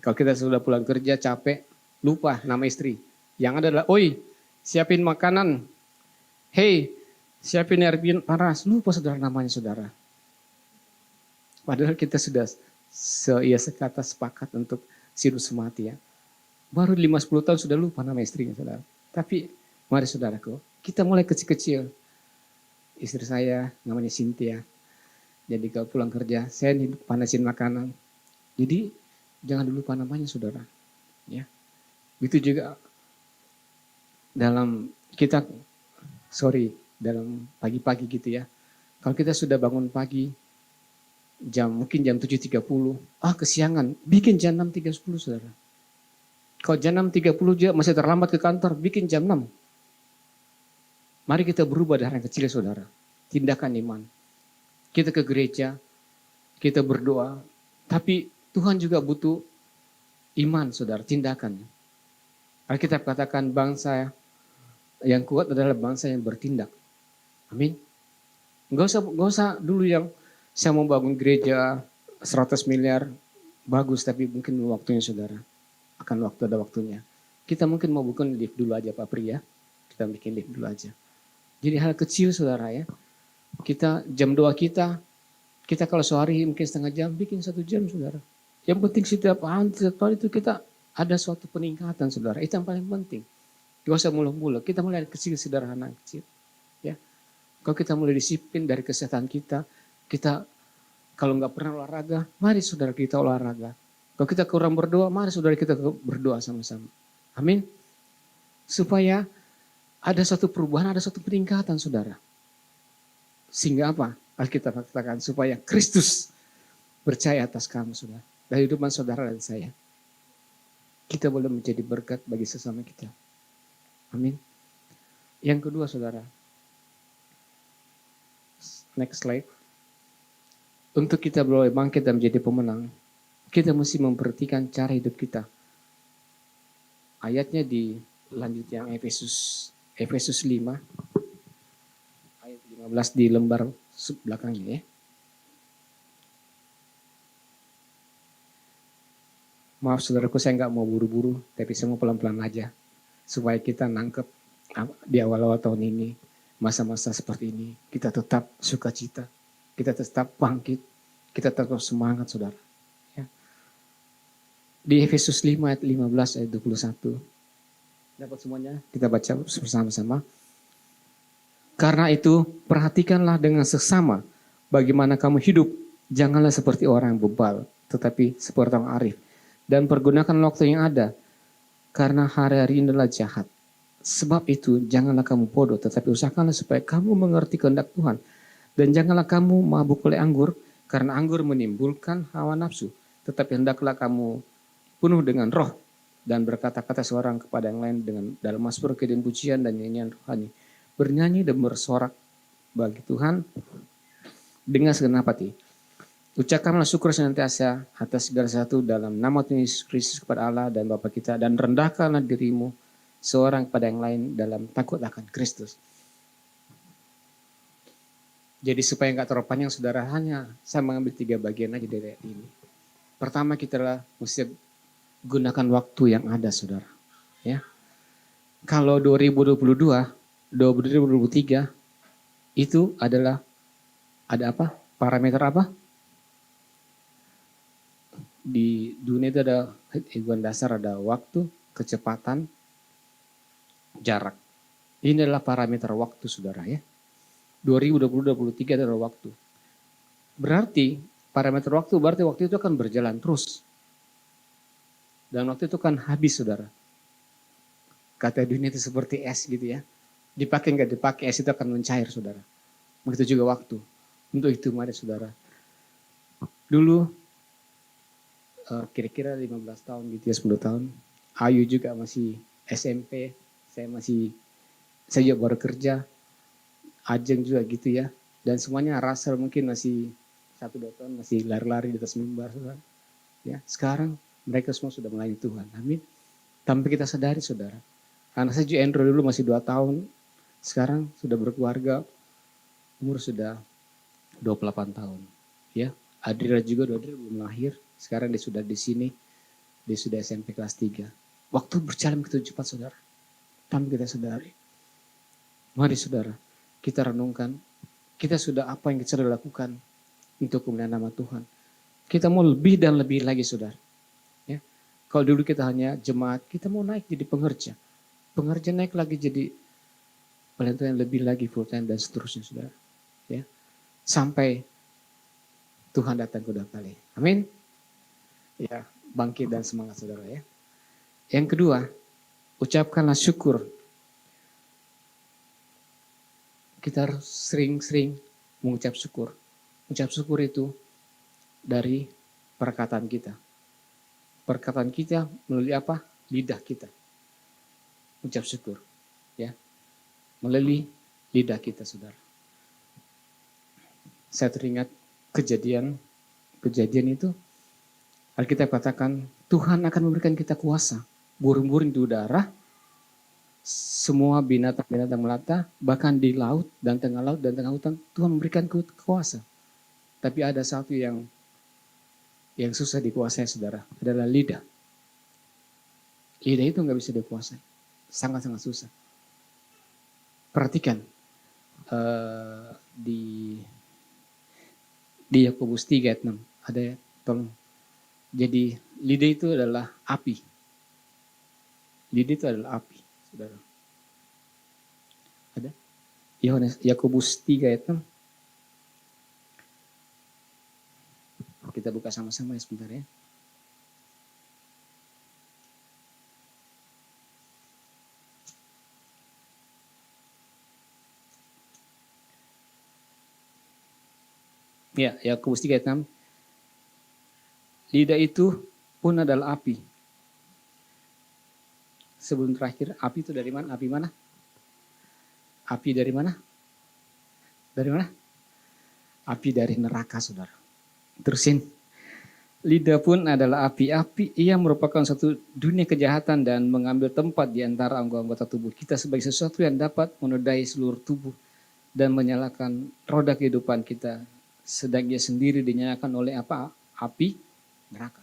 Speaker 7: Kalau kita sudah pulang kerja capek, lupa nama istri. Yang ada adalah, oi, siapin makanan. Hei, siapin air panas. Lupa, saudara, namanya, saudara. Padahal kita sudah sekata sepakat untuk hidup semati ya. Baru 5-10 tahun sudah lupa nama istrinya, saudara. Tapi mari saudaraku, kita mulai kecil-kecil. Istri saya namanya Cynthia. Jadi kalau pulang kerja, saya panasin makanan. Jadi jangan lupa namanya, saudara. Ya. Begitu juga dalam dalam pagi-pagi gitu ya. Kalau kita sudah bangun pagi, mungkin jam 7.30, kesiangan, bikin jam 6.30, saudara. Kalau jam 6.30 juga masih terlambat ke kantor, bikin jam 6. Mari kita berubah dari yang kecil, saudara. Tindakan iman. Kita ke gereja, kita berdoa, tapi Tuhan juga butuh iman, saudara, tindakan. Alkitab katakan bangsa yang kuat adalah bangsa yang bertindak. Amin. Gak usah dulu yang saya mau bangun gereja 100 miliar, bagus, tapi mungkin waktunya, saudara. Akan ada waktunya. Kita mungkin mau bikin lift dulu aja, Pak Pri ya. Kita bikin lift dulu aja. Jadi hal kecil, saudara ya. Kita jam doa kita kalau sehari mungkin setengah jam, bikin 1 jam, saudara. Yang penting setiap hari itu kita ada suatu peningkatan, saudara. Itu yang paling penting. Gak usah muluk-muluk. Kita mulai kecil, sederhana, kecil. Ya. Kalau kita mulai disiplin dari kesehatan kita kalau nggak pernah olahraga, mari saudara kita olahraga. Kalau kita kurang berdoa, mari saudara kita berdoa sama-sama. Amin. Supaya ada satu perubahan, ada satu peningkatan, saudara. Sehingga apa? Alkitab katakan supaya Kristus percaya atas kamu, saudara. Dari hidupan saudara dan saya. Kita boleh menjadi berkat bagi sesama kita. Amin. Yang kedua, saudara. Next slide. Untuk kita boleh bangkit dan menjadi pemenang, kita mesti memperhatikan cara hidup kita. ayatnya di lanjut yang Efesus 5 ayat 15 di lembar belakangnya ya. Maaf saudaraku, saya nggak mau buru-buru, tapi saya mau pelan-pelan aja supaya kita nangkep di awal-awal tahun ini, masa-masa seperti ini, kita tetap sukacita, kita tetap bangkit, kita tetap semangat saudara. Ya. Di Efesus 5 ayat 15 ayat 21, dapat semuanya? Kita baca bersama-sama. Karena itu perhatikanlah dengan seksama bagaimana kamu hidup, janganlah seperti orang yang bebal, tetapi seperti orang arif. Dan pergunakan waktu yang ada, karena hari-hari ini adalah jahat. Sebab itu janganlah kamu bodoh, tetapi usahakanlah supaya kamu mengerti kehendak Tuhan. Dan janganlah kamu mabuk oleh anggur, karena anggur menimbulkan hawa nafsu. Tetapi hendaklah kamu penuh dengan roh, dan berkata-kata seorang kepada yang lain dengan dalam mazmur, kemudian pujian dan nyanyian rohani. Bernyanyi dan bersorak bagi Tuhan dengan segenap hati. Ucapkanlah syukur senantiasa atas segala sesuatu dalam nama Tuhan Yesus Kristus kepada Allah dan Bapa kita, dan rendahkanlah dirimu seorang kepada yang lain dalam takut akan Kristus. Jadi supaya nggak terlalu panjang saudara, hanya saya mengambil 3 bagian aja dari ayat ini. Pertama, kita mesti gunakan waktu yang ada saudara. Ya. Kalau 2022, 2023 itu adalah ada apa? Parameter apa? Di dunia itu ada hitungan dasar, ada waktu, kecepatan, jarak. Ini adalah parameter waktu saudara ya. 2020-2023 adalah waktu. Berarti parameter waktu waktu itu akan berjalan terus. Dan waktu itu kan habis saudara. Kata dunia itu seperti es gitu ya. Dipakai nggak dipakai, es itu akan mencair saudara. Begitu juga waktu. Untuk itu mari saudara. Dulu kira-kira 15 tahun gitu ya, 10 tahun. Ayu juga masih SMP, saya juga baru kerja. Ajeng juga gitu ya. Dan semuanya Russell mungkin masih 1-2 tahun masih lari-lari di atas mimbar saudara. Ya, sekarang mereka semua sudah melayani Tuhan. Amin. Tanpa kita sadari saudara. Anak saya juga Andrew dulu masih 2 tahun. Sekarang sudah berkeluarga. Umur sudah 28 tahun. Ya, Adria juga belum lahir. Sekarang dia sudah di sini. Dia sudah SMP kelas 3. Waktu berjalan begitu cepat saudara. Tanpa kita sadari. Mari saudara, kita renungkan. Kita sudah apa yang kita sudah lakukan untuk kemuliaan nama Tuhan. Kita mau lebih dan lebih lagi saudara. Ya. Kalau dulu kita hanya jemaat, kita mau naik jadi pengerja. Pengerja naik lagi jadi pelayan lebih lagi full time dan seterusnya saudara. Ya. Sampai Tuhan datang kedua kali. Amin. Ya, bangkit dan semangat saudara ya. Yang kedua, ucapkanlah syukur. Kita harus sering-sering mengucap syukur. Ucap syukur itu dari perkataan kita. Perkataan kita melalui apa? Lidah kita. Ucap syukur. Ya. Melalui lidah kita saudara. Saya teringat kejadian itu. Alkitab katakan Tuhan akan memberikan kita kuasa. Burung-burung di udara, semua binatang-binatang melata, bahkan di laut dan tengah hutan, Tuhan memberikan kuasa. Tapi ada satu yang susah dikuasai saudara, adalah lidah. Lidah itu nggak bisa dikuasai, sangat-sangat susah. Perhatikan di Yakobus 3 ayat 6 ada ya, tolong. Jadi lidah itu adalah api. Lidah itu adalah api, saudara. Ada? Yakobus 3 ayat 6. Kita buka sama-sama ya sebentar ya. Ya, Yakobus 3 ayat 6. Lidah itu pun adalah api. Sebelum terakhir, api itu dari mana? Api mana? Api dari mana? Dari mana? Api dari neraka, saudara. Terusin. Lidah pun adalah api. Api ia merupakan satu dunia kejahatan dan mengambil tempat di antara anggota tubuh kita sebagai sesuatu yang dapat menodai seluruh tubuh dan menyalakan roda kehidupan kita. Sedang ia sendiri dinyalakan oleh apa? Api neraka.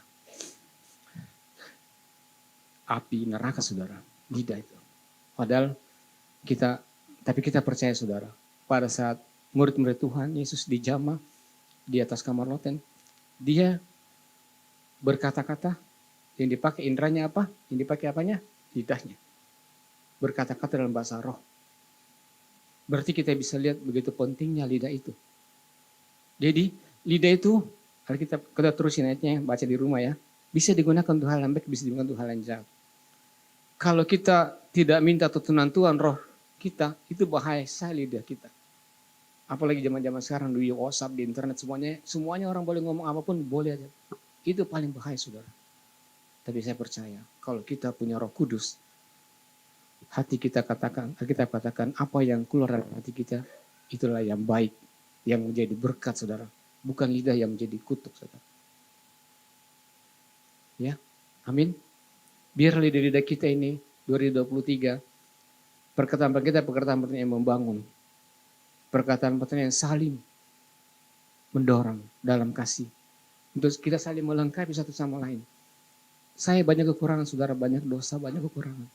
Speaker 7: Api neraka, saudara. Lidah itu. Padahal tapi kita percaya, saudara, pada saat murid-murid Tuhan Yesus dijamah di atas kamar loten, dia berkata-kata, yang dipakai indranya apa? Yang dipakai apanya? Lidahnya. Berkata-kata dalam bahasa roh. Berarti kita bisa lihat begitu pentingnya lidah itu. Jadi lidah itu, kalau kita terusin ayatnya, baca di rumah ya, bisa digunakan untuk hal yang baik, bisa digunakan untuk hal yang jahat. Kalau kita tidak minta tuntunan Tuhan, roh kita, itu bahaya sekali lidah kita. Apalagi zaman-zaman sekarang di WhatsApp, di internet, semuanya orang boleh ngomong apapun, boleh aja. Itu paling bahaya, saudara. Tapi saya percaya, kalau kita punya Roh Kudus, kita katakan apa yang keluar dari hati kita, itulah yang baik, yang menjadi berkat, saudara. Bukan lidah yang menjadi kutuk, saudara. Ya, amin. Biar lidah-lidah kita ini 2023 perkataan kita yang membangun. Perkataan yang saling mendorong dalam kasih. Untuk kita saling melengkapi satu sama lain. Saya banyak kekurangan, saudara, banyak dosa, banyak kekurangan.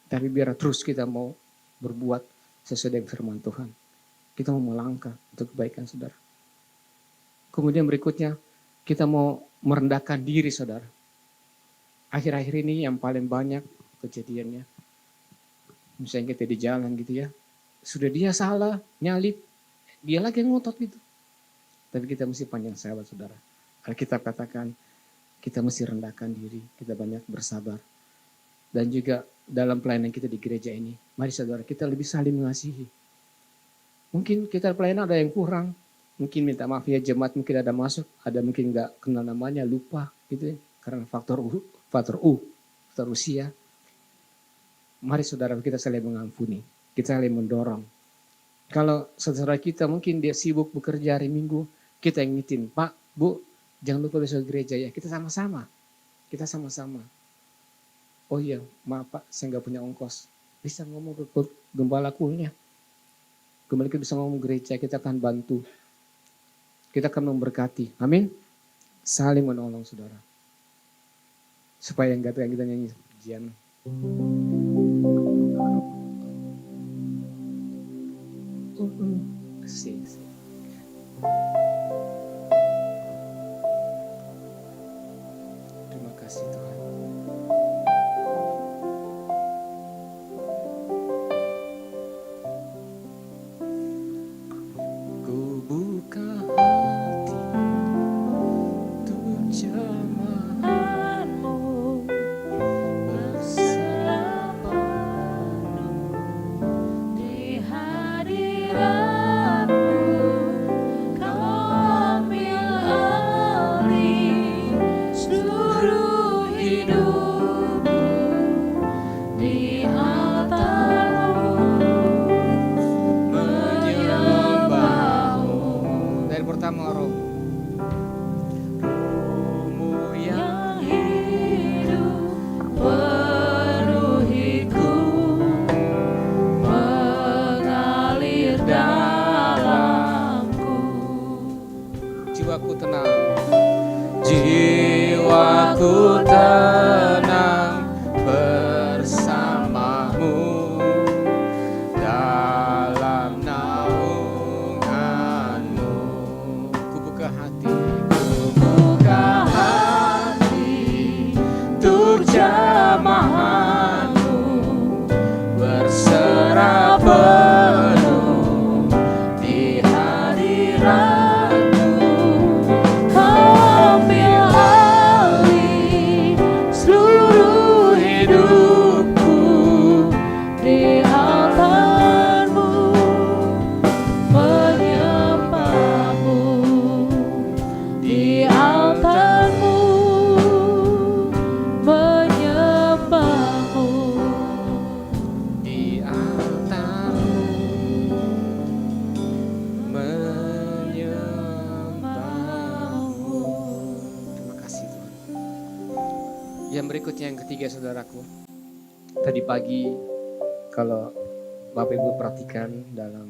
Speaker 7: Tapi biar terus kita mau berbuat sesuai dengan firman Tuhan. Kita mau melangkah untuk kebaikan, saudara. Kemudian berikutnya, kita mau merendahkan diri, saudara. Akhir-akhir ini yang paling banyak kejadiannya, misalnya kita di jalan gitu ya, sudah dia salah, nyalip, dia lagi ngotot gitu. Tapi kita mesti panjang sabar, saudara. Alkitab katakan, kita mesti rendahkan diri, kita banyak bersabar. Dan juga dalam pelayanan kita di gereja ini, mari saudara, kita lebih saling mengasihi. Mungkin kita pelayanan ada yang kurang, mungkin minta maaf ya jemaat, mungkin ada masuk, ada mungkin nggak kenal namanya, lupa gitu ya, karena faktor usia. Mari saudara, kita saling mengampuni, kita saling mendorong. Kalau saudara kita mungkin dia sibuk bekerja hari Minggu, kita ingetin, Pak, Bu, jangan lupa besok gereja ya, kita sama-sama. Oh iya, maaf Pak, saya nggak punya ongkos. Bisa ngomong ke gembala kulnya. Gembala kita bisa ngomong gereja, kita akan bantu. Kita akan memberkati. Amin. Saling menolong, saudara. Supaya enggak tuh yang kita nyanyi pujian. Asik. Terima kasih Tuhan. Ku buka hati untuk jamahanmu,
Speaker 5: Di hadiratmu
Speaker 7: berikutnya yang ketiga saudaraku. Tadi pagi kalau Bapak Ibu perhatikan dalam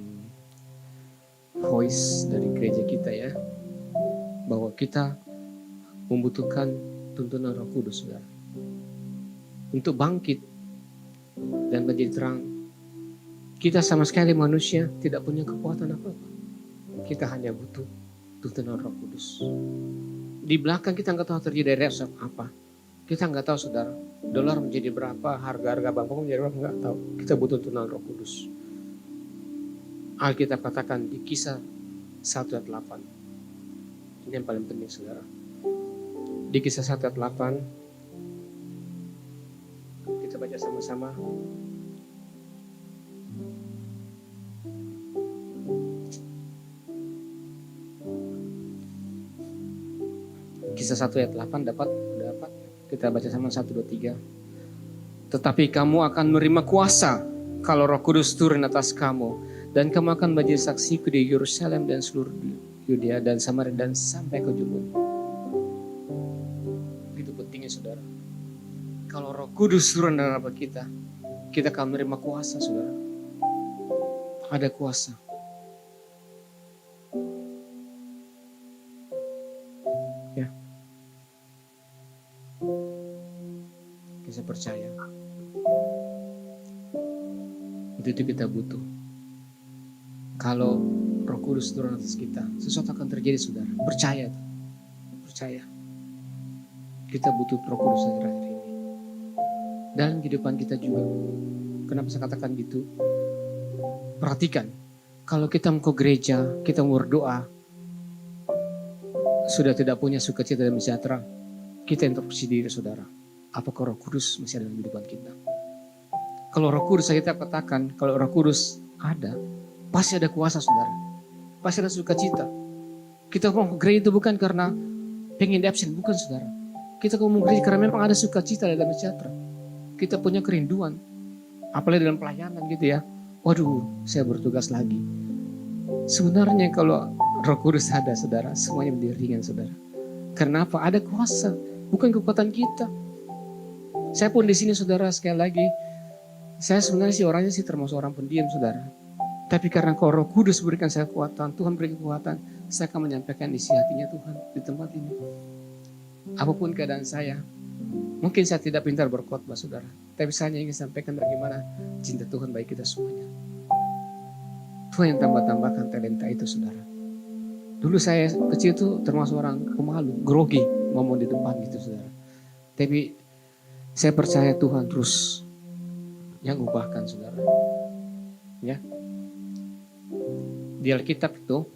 Speaker 7: voice dari gereja kita ya, bahwa kita membutuhkan tuntunan Roh Kudus saudara. Untuk bangkit dan menjadi terang. Kita sama sekali manusia tidak punya kekuatan apa-apa. Kita hanya butuh tuntunan Roh Kudus. Di belakang kita nggak tahu terjadi reaksi apa. Kita nggak tahu saudara, dolar menjadi berapa, harga-harga bangkok menjadi berapa, nggak tahu. Kita butuh tuntunan Roh Kudus. Alkitab katakan di Kisah 1 ayat 8. Ini yang paling penting saudara. Di Kisah 1 ayat 8, kita baca sama-sama. Kisah 1 ayat 8 dapat. Kita baca sama 1, 2, 3. Tetapi kamu akan menerima kuasa kalau Roh Kudus turun atas kamu, dan kamu akan menjadi saksiku di Yerusalem dan seluruh Yudea dan Samaria dan sampai ke ujung bumi. Itu pentingnya saudara. Kalau Roh Kudus turun dalam kita akan menerima kuasa saudara. Ada kuasa. Ya. Kita percaya. Itu kita butuh. Kalau Roh Kudus turun atas kita, sesuatu akan terjadi saudara. Percaya. Percaya. Kita butuh Roh Kudus terakhir ini. Dan kehidupan kita juga. Kenapa saya katakan gitu? Perhatikan. Kalau kita mau ke gereja, kita mau berdoa, sudah tidak punya sukacita dan sejahtera, kita introspeksi diri saudara. Apakah Roh Kudus masih ada dalam kehidupan kita? Kalau Roh Kudus, saya katakan, kalau Roh Kudus ada, pasti ada kuasa saudara. Pasti ada sukacita. Kita mau ke gereja itu bukan karena pengen di absen, bukan saudara. Kita mau ke gereja karena memang ada sukacita dan sejahtera. Kita punya kerinduan. Apalagi dalam pelayanan gitu ya. Waduh, saya bertugas lagi. Sebenarnya kalau Roh Kudus ada saudara, semuanya menjadi ringan saudara. Karena apa? Ada kuasa, bukan kekuatan kita. Saya pun di sini saudara, sekali lagi, saya sebenarnya sih orangnya sih termasuk orang pendiam saudara. Tapi karena kalau Roh Kudus berikan saya kekuatan, Tuhan beri kekuatan, saya akan menyampaikan isi hatinya Tuhan di tempat ini. Apapun keadaan saya, mungkin saya tidak pintar berkhotbah saudara, tapi saya hanya ingin sampaikan bagaimana cinta Tuhan bagi kita semuanya. Tuhan yang tambah-tambahkan talenta itu saudara. Dulu saya kecil itu termasuk orang pemalu, grogi ngomong di depan gitu saudara. Tapi saya percaya Tuhan terus yang ubahkan saudara. Ya. Di Alkitab itu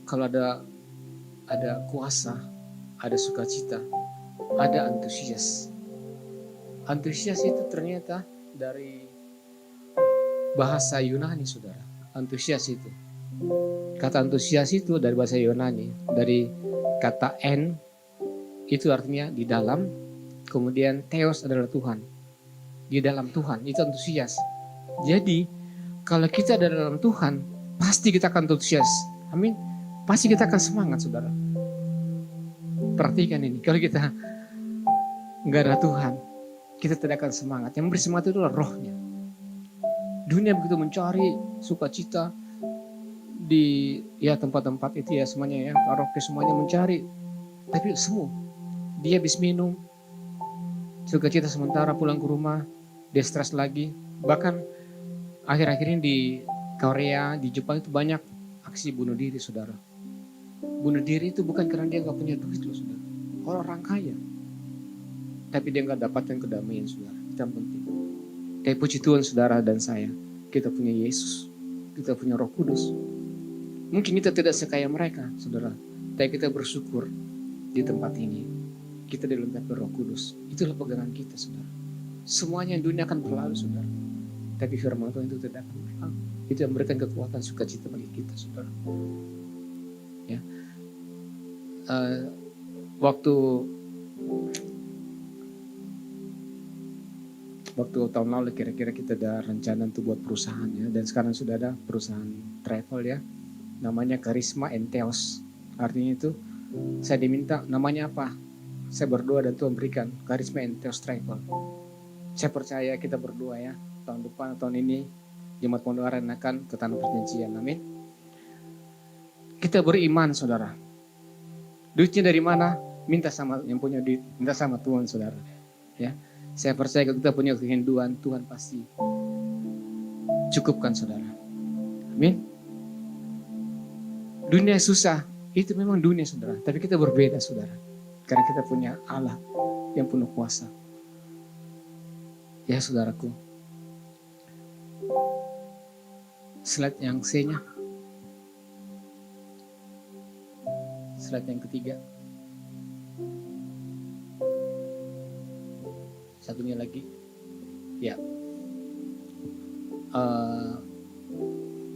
Speaker 7: kalau ada kuasa, ada sukacita, ada antusias. Antusias itu ternyata dari bahasa Yunani saudara. Antusias itu. Kata antusias itu dari bahasa Yunani, dari kata en itu artinya di dalam, kemudian theos adalah Tuhan. Di dalam Tuhan, itu antusias. Jadi, kalau kita ada dalam Tuhan, pasti kita akan antusias. Amin. Pasti kita akan semangat, saudara. Perhatikan ini, kalau kita nggak ada Tuhan, kita tidak akan semangat. Yang memberi semangat itu adalah rohnya. Dunia begitu mencari sukacita di tempat-tempat itu ya semuanya ya, karaoke semuanya mencari. Tapi semua, dia habis minum, sukacita sementara pulang ke rumah, dia stres lagi. Bahkan akhir-akhir ini di Korea, di Jepang itu banyak aksi bunuh diri saudara. Bunuh diri itu bukan karena dia gak punya duit loh saudara. Orang kaya. Tapi dia gak dapatkan kedamaian saudara. Itu yang penting. Tapi puji Tuhan saudara dan saya, kita punya Yesus. Kita punya Roh Kudus. Mungkin kita tidak sekaya mereka saudara. Tapi kita bersyukur di tempat ini. Kita dilengkapi Roh Kudus. Itulah pegangan kita saudara. Semuanya yang dunia akan berlalu saudara. Tapi firman Tuhan itu tidak akan berlalu. Itu yang memberikan kekuatan sukacita bagi kita saudara. Ya. Waktu tahun lalu kira-kira kita ada rencana untuk buat perusahaan ya, dan sekarang sudah ada perusahaan travel ya, namanya Karisma and Theos. Artinya itu saya diminta namanya apa? Saya berdoa dan Tuhan berikan karisma Entheos Travel. Saya percaya kita berdoa ya, tahun depan, tahun ini, Jemaat Pondok Aren akan ke Tanah Perjanjian. Amin. Kita beriman, saudara. Duitnya dari mana? Minta sama yang punya duit, minta sama Tuhan, saudara. Ya, saya percaya kalau kita punya kerinduan, Tuhan pasti cukupkan, saudara. Amin. Dunia susah, itu memang dunia, saudara. Tapi kita berbeda, saudara. Karena kita punya Allah yang penuh kuasa. Ya, saudaraku. Slide yang C-nya. Slide yang ketiga. Satunya lagi. Ya.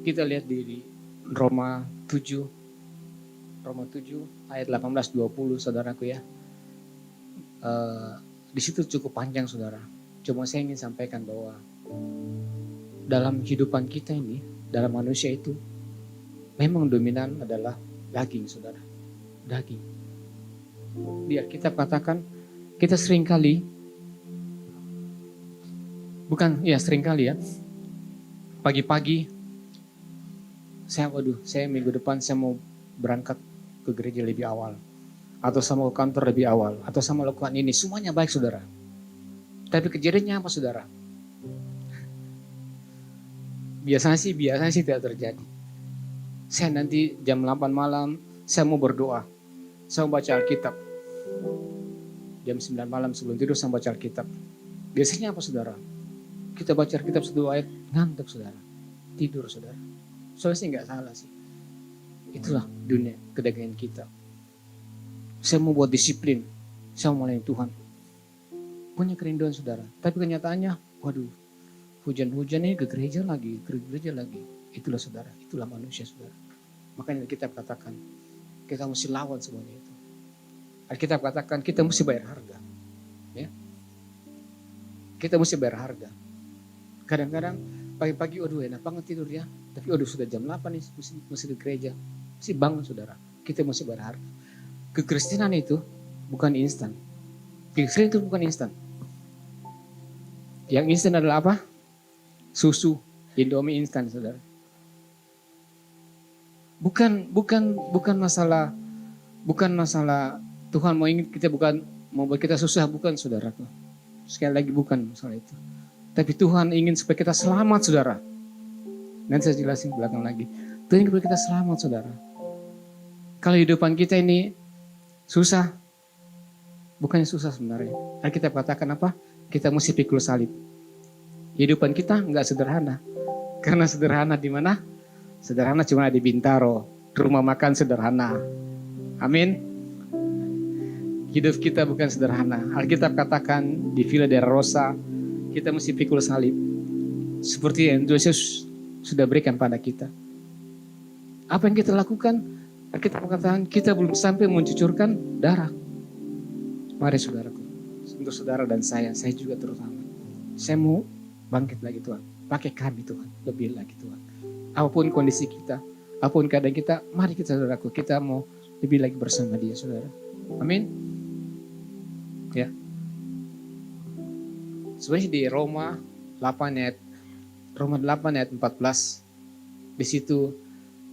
Speaker 7: Kita lihat di Roma 7 ayat 18-20, saudaraku ya. Di situ cukup panjang, saudara. Cuma saya ingin sampaikan bahwa dalam kehidupan kita ini, dalam manusia itu, memang dominan adalah daging, saudara. Daging. Biar kita katakan, kita seringkali, seringkali ya, pagi-pagi, saya minggu depan saya mau berangkat ke gereja lebih awal, atau saya mau ke kantor lebih awal, atau saya mau lakukan ini, semuanya baik, saudara. Tapi kejadiannya apa, saudara? Biasanya sih tidak terjadi. Saya nanti jam 8 malam, saya mau berdoa, saya mau baca Alkitab. Jam 9 malam sebelum tidur saya baca Alkitab. Biasanya apa, saudara? Kita baca Alkitab 1 ayat, ngantuk, saudara. Tidur, saudara. Soalnya sih nggak salah sih. Itulah dunia kedagingan kita. Saya mau buat disiplin, saya mau melayani Tuhan. Punya kerinduan, saudara. Tapi kenyataannya, waduh, hujan-hujan ini ke gereja lagi. Itulah, saudara, itulah manusia, saudara. Makanya kita katakan, kita mesti lawan semuanya itu. Kita katakan, kita mesti bayar harga. Ya. Kita mesti bayar harga. Kadang-kadang pagi-pagi, aduh enak banget tidur ya. Tapi aduh sudah jam 8 nih, mesti di gereja. Mesti bangun, saudara. Kita mesti bayar harga. Kekristenan itu bukan instan. Kekristenan itu bukan instan. Yang instan adalah apa? Susu, Indomie instan, saudara. Bukan masalah Tuhan mau ingin kita, bukan mau buat kita susah, bukan, saudara. Sekali lagi bukan masalah itu. Tapi Tuhan ingin supaya kita selamat, saudara. Nanti saya jelasin ke belakang lagi. Tuhan ingin supaya kita selamat, saudara. Kalau hidupan kita ini susah, bukannya susah sebenarnya. Kita katakan apa? Kita mesti pikul salib. Hidupan kita nggak sederhana. Karena sederhana di mana? Sederhana cuma di Bintaro. Rumah makan sederhana. Amin. Hidup kita bukan sederhana. Alkitab katakan di Villa Della Rosa, kita mesti pikul salib. Seperti yang Yesus sudah berikan pada kita. Apa yang kita lakukan? Kita mengatakan kita belum sampai mencucurkan darah. Mari, saudaraku. Untuk saudara dan saya juga terutama. Saya mau bangkit lagi, Tuhan. Pakai kami, Tuhan. Lebih lagi, Tuhan. Apapun kondisi kita, apapun keadaan kita, mari kita, saudaraku, kita mau lebih lagi bersama Dia, saudara. Amin. Ya. Sebenarnya di Roma 8 ayat 14, di situ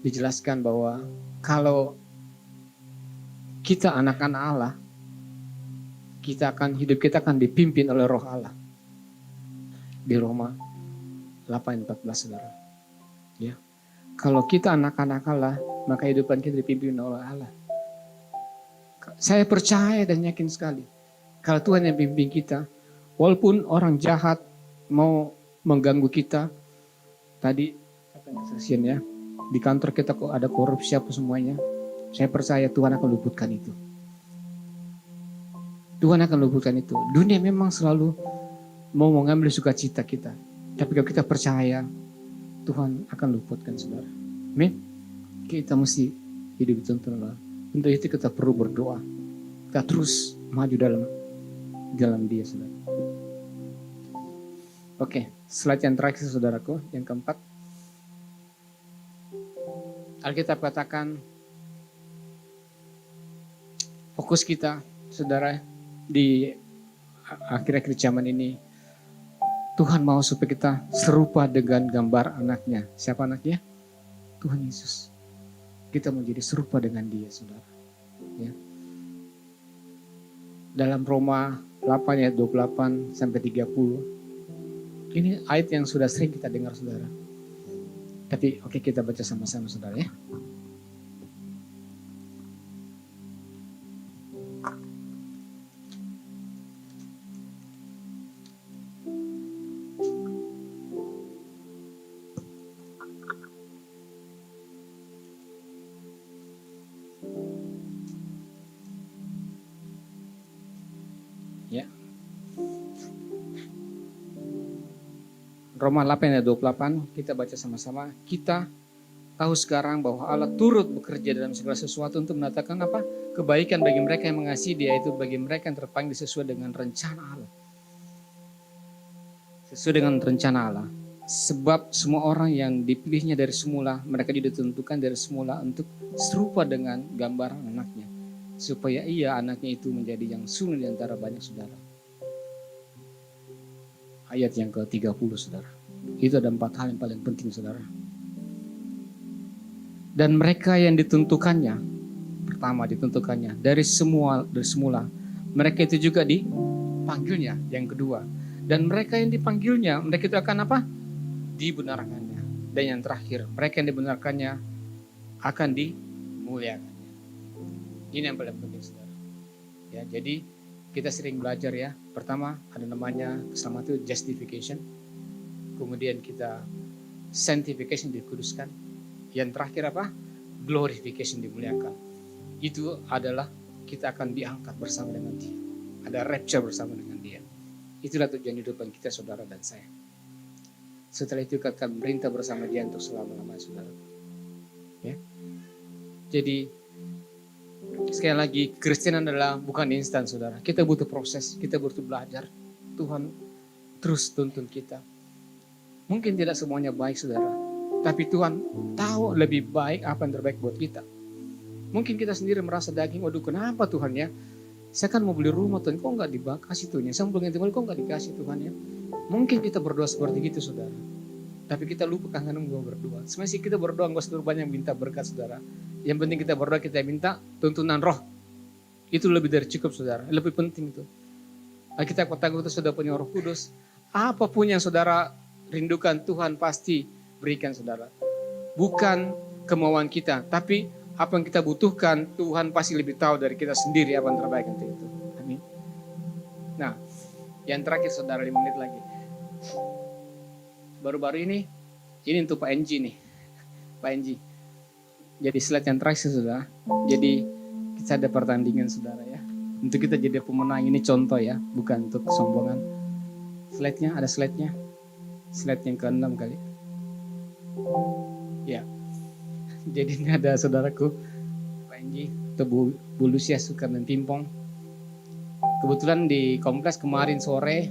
Speaker 7: dijelaskan bahwa kalau kita anak-anak Allah, hidup kita akan dipimpin oleh Roh Allah. Di Roma 8 ayat 14, saudara. Ya. Kalau kita anak-anak Allah, maka hidupan kita dipimpin oleh Allah. Saya percaya dan yakin sekali, kalau Tuhan yang pimpin kita, walaupun orang jahat mau mengganggu kita, tadi kesaksian ya, di kantor kita kok ada korupsi apa semuanya, saya percaya Tuhan akan luputkan itu. Tuhan akan luputkan itu. Dunia memang selalu mau mengambil sukacita kita, tapi kalau kita percaya, Tuhan akan luputkan, saudara. Amin. Kita mesti hidup dituntun Allah. Untuk itu kita perlu berdoa. Kita terus maju dalam Dia, saudara. Oke, slide yang terakhir, saudaraku, yang keempat. Alkitab katakan fokus kita, saudara, di akhir-akhir zaman ini, Tuhan mau supaya kita serupa dengan gambar anaknya. Siapa anaknya? Tuhan Yesus. Kita menjadi serupa dengan dia, saudara. Ya. Dalam Roma 8 ayat 28 sampai 30. Ini ayat yang sudah sering kita dengar, saudara. Tapi oke, kita baca sama-sama, saudara ya. Ya. Roma 8 ayat 28 kita baca sama-sama. Kita tahu sekarang bahwa Allah turut bekerja dalam segala sesuatu untuk mendatangkan apa? Kebaikan bagi mereka yang mengasihi Dia, itu bagi mereka yang terpanggil sesuai dengan rencana Allah. Sesuai dengan rencana Allah. Sebab semua orang yang dipilihnya dari semula, mereka ditentukan dari semula untuk serupa dengan gambar anaknya, supaya ia anaknya itu menjadi yang sulung di antara banyak saudara. Ayat yang ke-30, saudara. Itu ada 4 hal yang paling penting, saudara. Dan mereka yang ditentukannya, pertama ditentukannya dari semula, mereka itu juga dipanggilnya, yang kedua. Dan mereka yang dipanggilnya, mereka itu akan apa? Dibenarkannya. Dan yang terakhir, mereka yang dibenarkannya akan dimuliakannya. Ini yang paling penting, saudara. Ya, jadi kita sering belajar ya. Pertama ada namanya keselamatan itu justification. Kemudian kita sanctification, dikuduskan. Yang terakhir apa? Glorification, dimuliakan. Itu adalah kita akan diangkat bersama dengan Dia. Ada rapture bersama dengan Dia. Itulah tujuan hidup kita, saudara dan saya. Setelah itu kita akan merintah bersama Dia untuk selama-lamanya, saudara. Ya. Jadi sekali lagi, Kristen adalah bukan instan, saudara. Kita butuh proses, kita butuh belajar. Tuhan terus tuntun kita. Mungkin tidak semuanya baik, saudara. Tapi Tuhan tahu lebih baik apa yang terbaik buat kita. Mungkin kita sendiri merasa daging, waduh kenapa Tuhan ya? Saya kan mau beli rumah Tuhan, kok nggak dikasih Tuhan ya? Saya mau beli kok nggak dikasih Tuhan ya? Mungkin kita berdoa seperti itu, saudara. Tapi kita lupa kadang-kadang berdoa. Sebenarnya kita berdoa nggak usah banyak minta berkat, saudara. Yang penting kita berdoa, kita minta tuntunan roh. Itu lebih dari cukup, saudara. Lebih penting itu. Kita katakan kita sudah punya Roh Kudus. Apapun yang saudara rindukan, Tuhan pasti berikan, saudara. Bukan kemauan kita, tapi apa yang kita butuhkan, Tuhan pasti lebih tahu dari kita sendiri apa yang terbaik untuk itu. Amin. Nah, yang terakhir, saudara, 5 menit lagi. Baru-baru ini untuk Pak NG nih. Pak NG. Jadi slide yang terakhir, saudara. Jadi kita ada pertandingan, saudara ya. Untuk kita jadi pemenang, ini contoh ya, bukan untuk kesombongan. Slide-nya, ada slide-nya. Slide yang ke-6 kali. Ya. Jadi ini ada saudaraku, Pak NG, atau Bu Lucia suka main pingpong. Kebetulan di kompleks kemarin sore,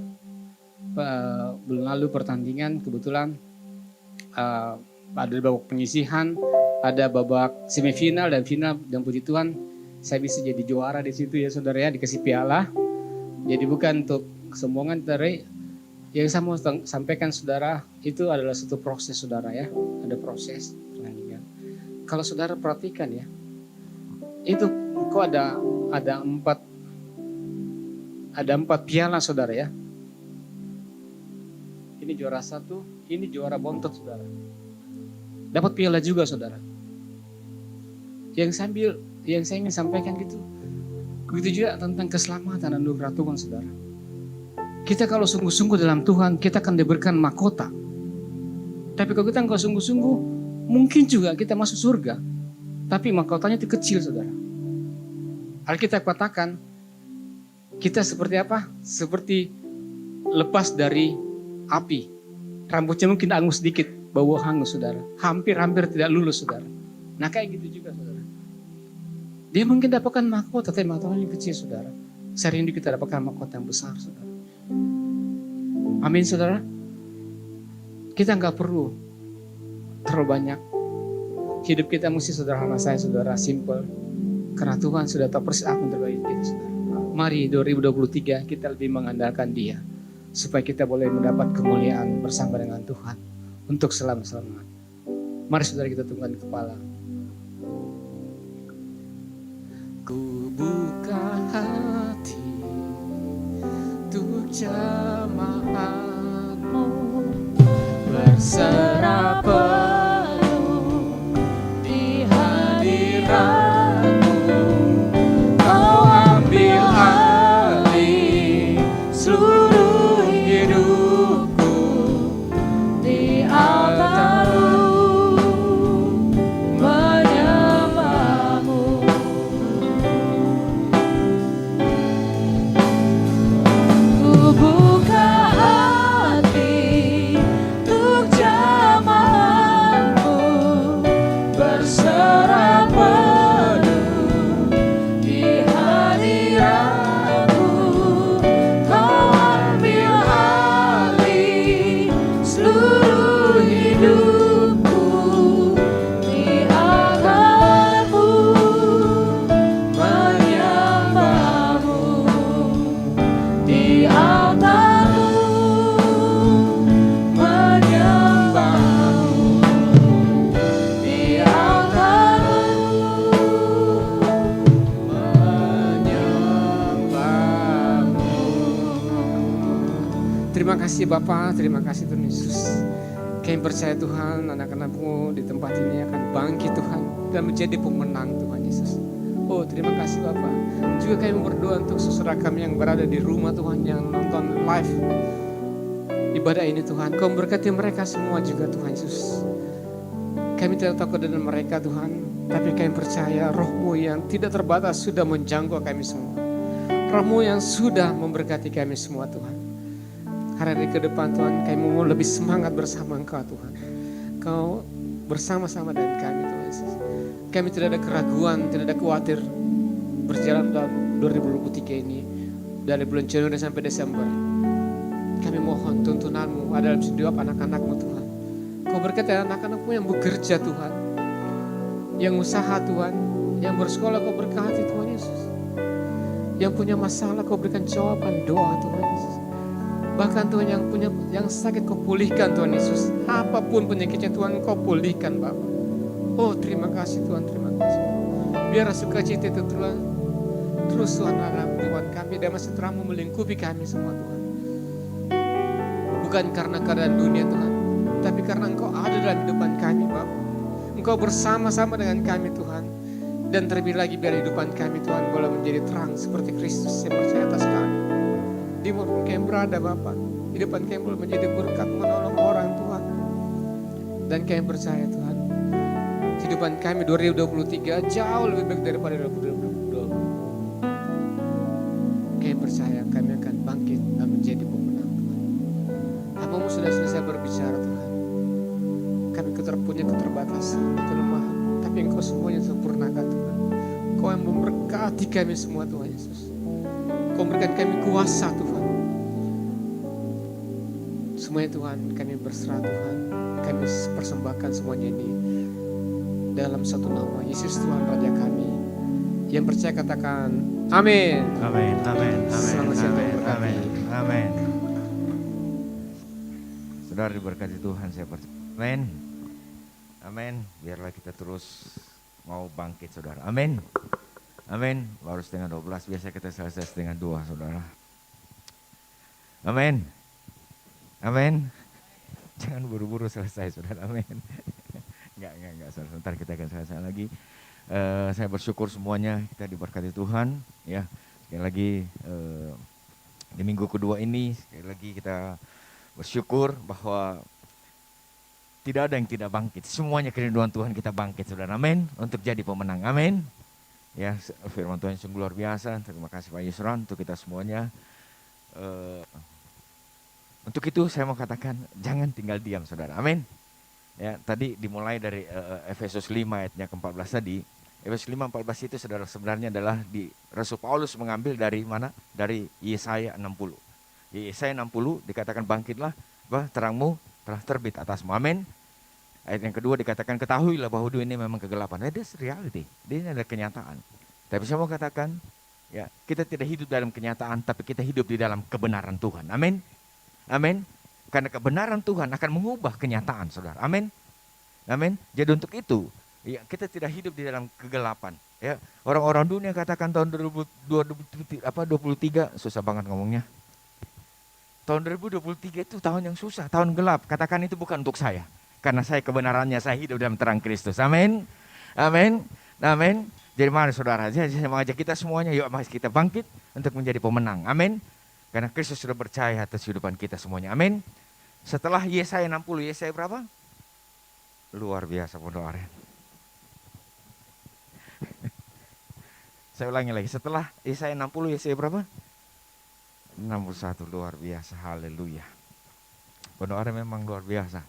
Speaker 7: bulan lalu pertandingan, kebetulan ada babak penyisihan, ada babak semifinal dan final, dan puji Tuhan saya bisa jadi juara di situ ya, saudara ya, dikasih piala. Jadi bukan untuk kesombongan, tapi yang saya mau sampaikan, saudara, itu adalah satu proses, saudara ya, ada proses pertandingan. Kalau saudara perhatikan ya, itu kok ada empat piala, saudara ya. Ini juara 1, ini juara bontot, saudara. Dapat piala juga, saudara. Yang saya ingin sampaikan gitu. Begitu juga tentang keselamatan dan anugerah Tuhan, saudara. Kita kalau sungguh-sungguh dalam Tuhan, kita akan diberikan mahkota. Tapi kalau kita nggak sungguh-sungguh, mungkin juga kita masuk surga. Tapi mahkotanya itu kecil, saudara. Alkitab katakan, kita seperti apa? Seperti lepas dari api. Rambutnya mungkin angus sedikit, bau hangus, saudara. Hampir-hampir tidak lulus, saudara. Nah kayak gitu juga, saudara. Dia mungkin dapatkan mahkota, tapi mahkotanya kecil, saudara. Saya rindu kita dapatkan mahkota yang besar, saudara. Amin, saudara. Kita nggak perlu terlalu banyak. Hidup kita mesti sederhana, saya saudara, simple. Karena Tuhan sudah tahu persis apa yang terbaik kita, saudara. Mari 2023 kita lebih mengandalkan Dia, supaya kita boleh mendapat kemuliaan bersama dengan Tuhan untuk selama-lamanya. Mari saudara kita tundukkan kepala. Ku buka hati untuk jamaah-Mu, berserah penuh di hadirat-Mu. Kau ambil alih seluruh hidupku di altar-Mu, menyembah-Mu. Ku buka hati untuk jamaah-Mu, berserah penuh di hadirat-Mu. Kau ambil alih seluruh hidupku di altar-Mu, menyembah-Mu. Di altar-Mu, menyembah-Mu. Di altar-Mu, menyembah-Mu. Terima kasih Bapa, terima kasih Tuhan Yesus. Kami percaya Tuhan, anak-anak-Mu di tempat ini akan bangkit Tuhan dan menjadi pemenang Tuhan Yesus. Oh, terima kasih Bapa. Juga kami berdoa untuk saudara kami yang berada di rumah Tuhan, yang nonton live ibadah ini Tuhan. Kau memberkati mereka semua juga Tuhan Yesus. Kami tidak takut dengan mereka Tuhan, tapi kami percaya Roh-Mu yang tidak terbatas sudah menjangkau kami semua. Roh-Mu yang sudah memberkati kami semua Tuhan. Hari-hari ke depan Tuhan, kami mau lebih semangat bersama Engkau Tuhan. Kau bersama-sama dengan kami Tuhan Yesus. Kami tidak ada keraguan, tidak ada khawatir berjalan dalam 2023 ini. Dari bulan Januari sampai Desember. Kami mohon tuntunan-Mu ada dalam setiap anak-anak-Mu Tuhan. Kau berkati anak-anak-Mu yang bekerja Tuhan. Yang usaha Tuhan. Yang bersekolah Kau berkati Tuhan Yesus. Yang punya masalah Kau berikan jawaban doa Tuhan Yesus. Bahkan Tuhan yang sakit Kau pulihkan Tuhan Yesus. Apapun penyakitnya Tuhan Kau pulihkan Bapa. Oh terima kasih Tuhan, terima kasih. Biar sukacita itu Tuhan terus Tuhan dalam kehidupan kami dan masih terang melingkupi kami semua Tuhan. Bukan karena keadaan dunia Tuhan, tapi karena Engkau ada dalam kehidupan kami Bapa. Engkau bersama-sama dengan kami Tuhan. Dan terlebih lagi biar kehidupan kami Tuhan boleh menjadi terang seperti Kristus yang percaya atas kami. Di mana kami berada Bapa, kehidupan kami boleh menjadi berkat menolong orang Tuhan. Dan kami percaya Tuhan, kehidupan kami 2023 jauh lebih baik daripada 2022. Kami percaya kami akan bangkit dan menjadi pemenang Tuhan. Hamba-Mu sudah selesai berbicara Tuhan. Kami punya keterbatasan, kelemahan, tapi Engkau semuanya sempurnakan Tuhan. Engkau yang memberkati kami semua Tuhan Yesus. Engkau memberikan kami kuasa Tuhan. Semuanya Tuhan kami berserah Tuhan. Kami persembahkan semuanya ini dalam satu nama Yesus Tuhan Raja kami. Yang percaya katakan amin.
Speaker 8: Amin, amin, amin,
Speaker 7: Selamat siang,
Speaker 8: amin,
Speaker 7: Tuhan berkati.
Speaker 8: amin, amin. Saudara diberkati Tuhan, saya percaya. Amin, amin. Biarlah kita terus mau bangkit saudara. Amin, amin. Baru setengah 12, biasa kita selesai setengah 2 saudara. Amin, amin. Jangan buru-buru selesai saudara, amin. Enggak, sebentar kita akan selesai lagi. Saya bersyukur semuanya kita diberkati Tuhan ya. Sekali lagi di minggu kedua ini sekali lagi kita bersyukur bahwa tidak ada yang tidak bangkit. Semuanya kerinduan Tuhan kita bangkit saudara, amin. Untuk jadi pemenang, amin. Ya, firman Tuhan sungguh luar biasa. Terima kasih Pak Yusron untuk kita semuanya. Untuk itu saya mau katakan jangan tinggal diam saudara, amin. Ya, tadi dimulai dari Efesus 5 ayatnya ke-14 tadi. Efesus 5:14 itu saudara sebenarnya adalah di Rasul Paulus mengambil dari mana? Dari Yesaya 60. Di Yesaya 60 dikatakan bangkitlah, terangmu telah terbit atasmu, amin. Ayat yang kedua dikatakan ketahuilah bahwa dunia ini memang kegelapan. This reality, ini adalah kenyataan. Tapi saya mau katakan Ya, kita tidak hidup dalam kenyataan, tapi kita hidup di dalam kebenaran Tuhan. Amin. Amin. Karena kebenaran Tuhan akan mengubah kenyataan, saudara. Amin. Amin. Jadi untuk itu, ya, kita tidak hidup di dalam kegelapan. Ya, orang-orang dunia katakan tahun 2023 susah banget ngomongnya. Tahun 2023 itu tahun yang susah, tahun gelap. Katakan itu bukan untuk saya. Karena saya kebenarannya, saya hidup dalam terang Kristus. Amin. Amin. Amin. Jadi mari saudara, saya mau ajak kita semuanya, yuk mari kita bangkit untuk menjadi pemenang. Amin. Karena Kristus sudah percaya atas kehidupan kita semuanya. Amin. Setelah Yesaya 60, Yesaya berapa? Luar biasa Pondok Aren. Saya ulangi lagi, setelah Yesaya 60, Yesaya berapa? 61, luar biasa, haleluya. Pondok Aren memang luar biasa.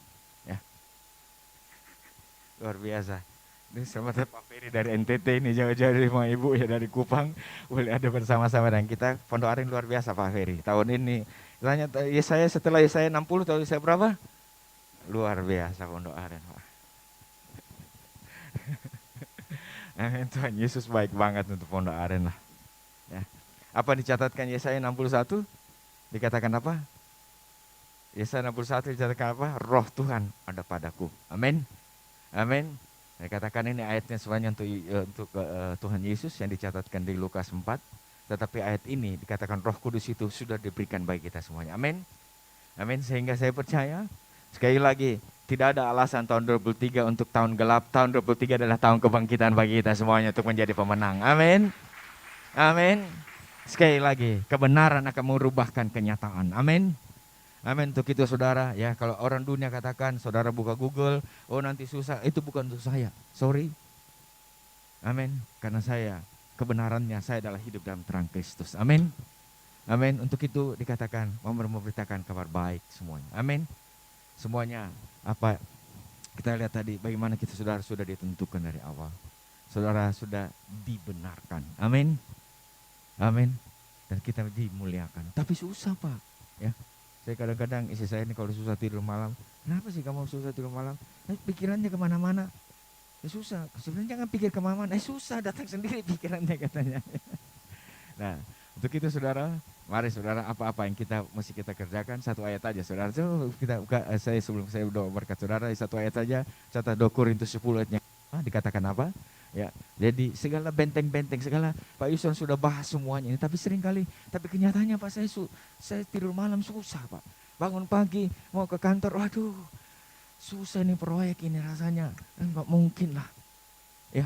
Speaker 8: Ya. Luar biasa. Ini sama Pak Ferry dari NTT ini, jauh-jauh dari rumah ibu ya, dari Kupang, boleh ada bersama-sama dengan kita. Pondok Aren luar biasa Pak Ferry. Tahun ini, tanya Yesaya, setelah Yesaya 60, tahun Yesaya berapa? Luar biasa Pondok Aren Pak. Tuhan Yesus baik banget untuk Pondok Aren lah. Ya. Apa dicatatkan Yesaya 61? Dikatakan apa? Yesaya 61 dicatatkan apa? Roh Tuhan ada padaku. Amin. Amin. Saya katakan ini ayatnya sebenarnya untuk Tuhan Yesus yang dicatatkan di Lukas 4. Tetapi ayat ini dikatakan Roh Kudus itu sudah diberikan bagi kita semuanya. Amin. Amin. Sehingga saya percaya, sekali lagi, tidak ada alasan tahun 2023 untuk tahun gelap. Tahun 2023 adalah tahun kebangkitan bagi kita semuanya untuk menjadi pemenang. Amin. Amin. Sekali lagi, kebenaran akan merubahkan kenyataan. Amin. Amin. Untuk itu saudara, ya kalau orang dunia katakan, saudara buka Google, oh nanti susah, itu bukan untuk saya. Sorry. Amin. Karena saya, kebenarannya saya adalah hidup dalam terang Kristus. Amin. Amin. Untuk itu dikatakan, memberitakan kabar baik semuanya. Amin. Semuanya, apa kita lihat tadi, bagaimana kita saudara sudah ditentukan dari awal. Saudara sudah dibenarkan. Amin. Amin. Dan kita dimuliakan. Tapi susah Pak. Ya. Saya kadang-kadang istri saya ini kalau susah tidur malam, kenapa sih kamu susah tidur malam? Pikirannya kemana-mana. Ya susah, sebenarnya jangan pikir kemana-mana. Susah, datang sendiri pikirannya katanya. Nah, untuk itu saudara, mari saudara, apa-apa yang mesti kita kerjakan, satu ayat aja saudara. So, kita buka, sebelum saya berdoa berkat saudara, satu ayat saja, catat 2 Korintus 10 ayatnya. Dikatakan apa? Ya, jadi segala benteng-benteng, segala Pak Yuson sudah bahas semuanya ini, tapi seringkali, tapi kenyataannya Pak, saya tidur malam susah Pak. Bangun pagi mau ke kantor, waduh, susah nih proyek ini rasanya, enggak mungkin lah. Ya,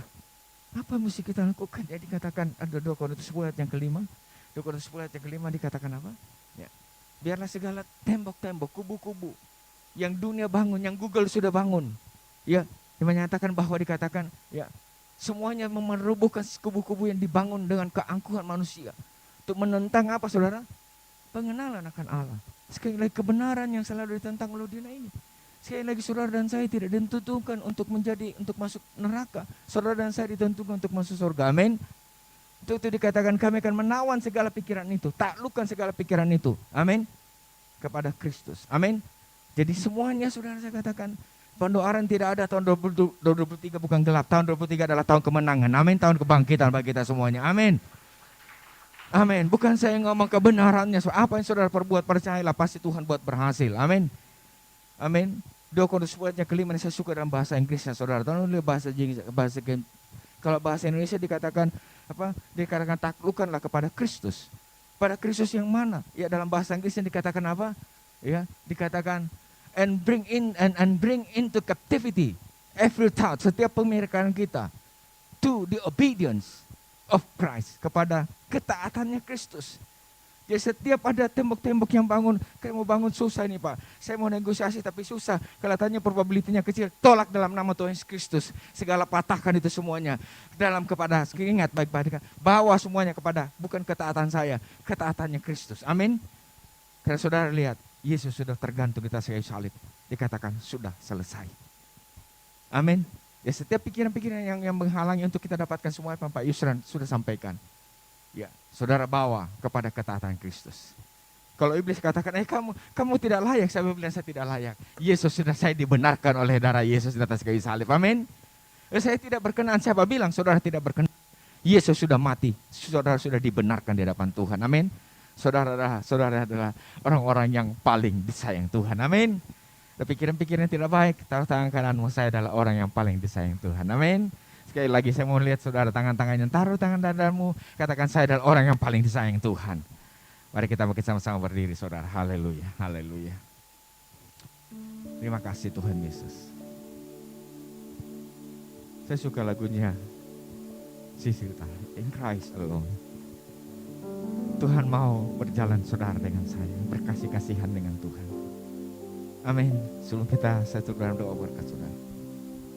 Speaker 8: apa mesti kita lakukan? Jadi katakan ada 2 Korintus 10 ayat yang kelima. 2 Korintus 10 ayat yang kelima dikatakan apa? Ya, biarlah segala tembok-tembok, kubu-kubu yang dunia bangun, yang Google sudah bangun, ya, menyatakan bahwa dikatakan, ya, semuanya merubuhkan kubu-kubu yang dibangun dengan keangkuhan manusia. Untuk menentang apa saudara? Pengenalan akan Allah. Sekali lagi kebenaran yang selalu ditentang oleh dunia ini. Sekali lagi saudara dan saya tidak ditentukan untuk masuk neraka. Saudara dan saya ditentukan untuk masuk surga. Amin. Itu dikatakan kami akan menawan segala pikiran itu. Taklukkan segala pikiran itu. Amin. Kepada Kristus. Amin. Jadi semuanya saudara saya katakan, Pondok Aren tidak ada tahun 2023 bukan gelap. Tahun 2023 adalah tahun kemenangan. Amin. Tahun kebangkitan bagi kita semuanya. Amin. Amin. Bukan saya ngomong kebenarannya. So, apa yang saudara perbuat, percayalah pasti Tuhan buat berhasil. Amin. Amin. 2 Korintus 10 ayat kelima, saya suka dalam bahasa Inggrisnya saudara. Tahu bahasa kalau bahasa Indonesia dikatakan apa? Dikatakan taklukkanlah kepada Kristus. Pada Kristus yang mana? Ya dalam bahasa Inggrisnya dikatakan apa? Ya, dikatakan and bring into captivity every thought, setiap pemikiran kita to the obedience of Christ, kepada ketaatannya Kristus. Jadi setiap ada tembok-tembok yang bangun, kayak mau bangun susah ini Pak, saya mau negosiasi tapi susah, kelihatannya probability-nya kecil, tolak dalam nama Tuhan Yesus Kristus, segala patahkan itu semuanya, dalam kepada, ingat baik-baik, bawa semuanya kepada, bukan ketaatan saya, ketaatannya Kristus, amin. Karena saudara lihat, Yesus sudah tergantung di atas kayu salib. Dikatakan sudah selesai. Amin. Ya setiap pikiran-pikiran yang menghalangi untuk kita dapatkan semua apa Pak Yusran sudah sampaikan. Ya, saudara bawa kepada ketaatan Kristus. Kalau iblis katakan, kamu tidak layak, saya bilang saya tidak layak. Yesus sudah saya dibenarkan oleh darah Yesus di atas kayu salib. Amin. Saya tidak berkenan, siapa bilang saudara tidak berkenan? Yesus sudah mati, saudara sudah dibenarkan di hadapan Tuhan. Amin. Saudara adalah orang-orang yang paling disayang Tuhan. Amin. Pikiran-pikiran tidak baik, taruh tangan kananmu, saya adalah orang yang paling disayang Tuhan. Amin. Sekali lagi saya mau lihat saudara tangan-tangannya, taruh tangan dadamu, katakan saya adalah orang yang paling disayang Tuhan. Mari kita sama-sama berdiri saudara. Haleluya, haleluya. Terima kasih Tuhan Yesus. Saya suka lagunya Sisil Tari, In Christ Alone. Tuhan mau berjalan saudara dengan saya, berkasih-kasihan dengan Tuhan. Amin. Sebelum kita satu dalam doa berkat saudara,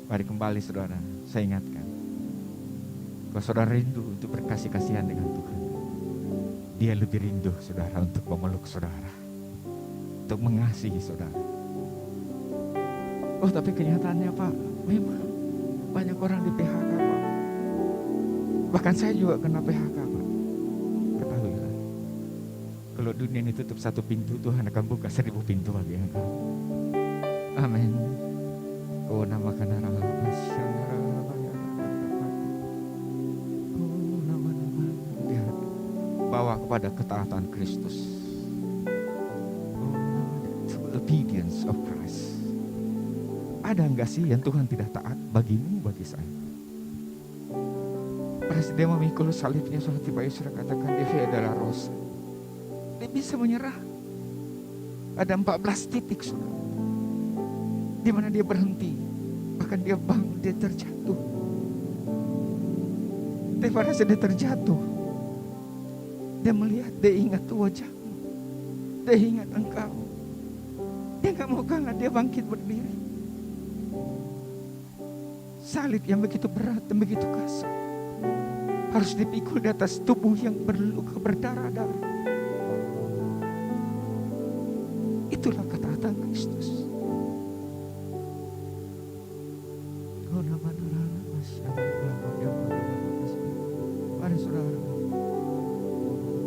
Speaker 8: mari kembali saudara, saya ingatkan, kalau saudara rindu untuk berkasih-kasihan dengan Tuhan, Dia lebih rindu saudara untuk memeluk saudara, untuk mengasihi saudara. Oh tapi kenyataannya Pak, memang banyak orang di PHK Pak. Bahkan saya juga kena PHK Pak. Ketahuilah, kalau dunia ini tutup satu pintu, Tuhan akan buka 1000 pintu bagi engkau. Amin. Oh namakan nama bawa kepada ketaatan Kristus. Obedience of Christ. Ada enggak sih yang Tuhan tidak taat bagimu, bagi saya? Pada saat dia memikul salibnya, saudara tiba Yesus katakan dia adalah rosa. Dia bisa menyerah. Ada 14 titik saudara, di mana dia berhenti, bahkan dia bangun, dia terjatuh. Tapi pada saat dia terjatuh, dia melihat, dia ingat wajahmu, dia ingat engkau. Dia gak mau kalah, dia bangkit berdiri. Salib yang begitu berat dan begitu kasar harus dipikul di atas tubuh yang berluka, berdarah-darah. Itulah ketaatan Kristus. Mari saudara,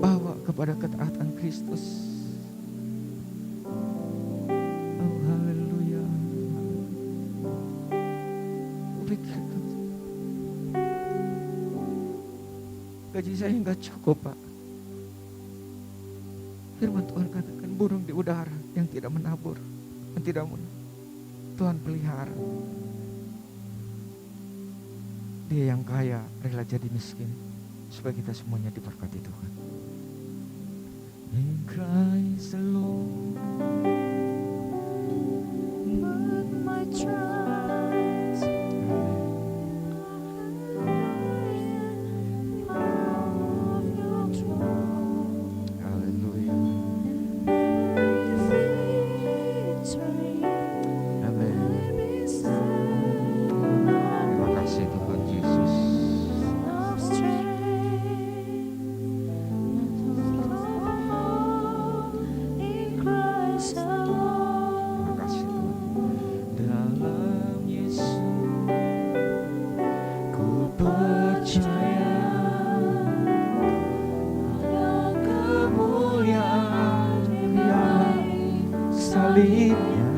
Speaker 8: bawa kepada ketaatan Kristus. Oh haleluya. Pikirkan, gaji saya enggak cukup Pak. Firman Tuhan katakan burung di udara yang tidak menabur, yang tidak Tuhan pelihara. Dia yang kaya rela jadi miskin supaya kita semuanya diberkati Tuhan. In Christ alone, put my trust. Haleluya. Amin. Terima kasih Tuhan Yesus. Terima kasih Tuhan. Dalam Yesus ku percaya ada kemuliaan yang salibnya.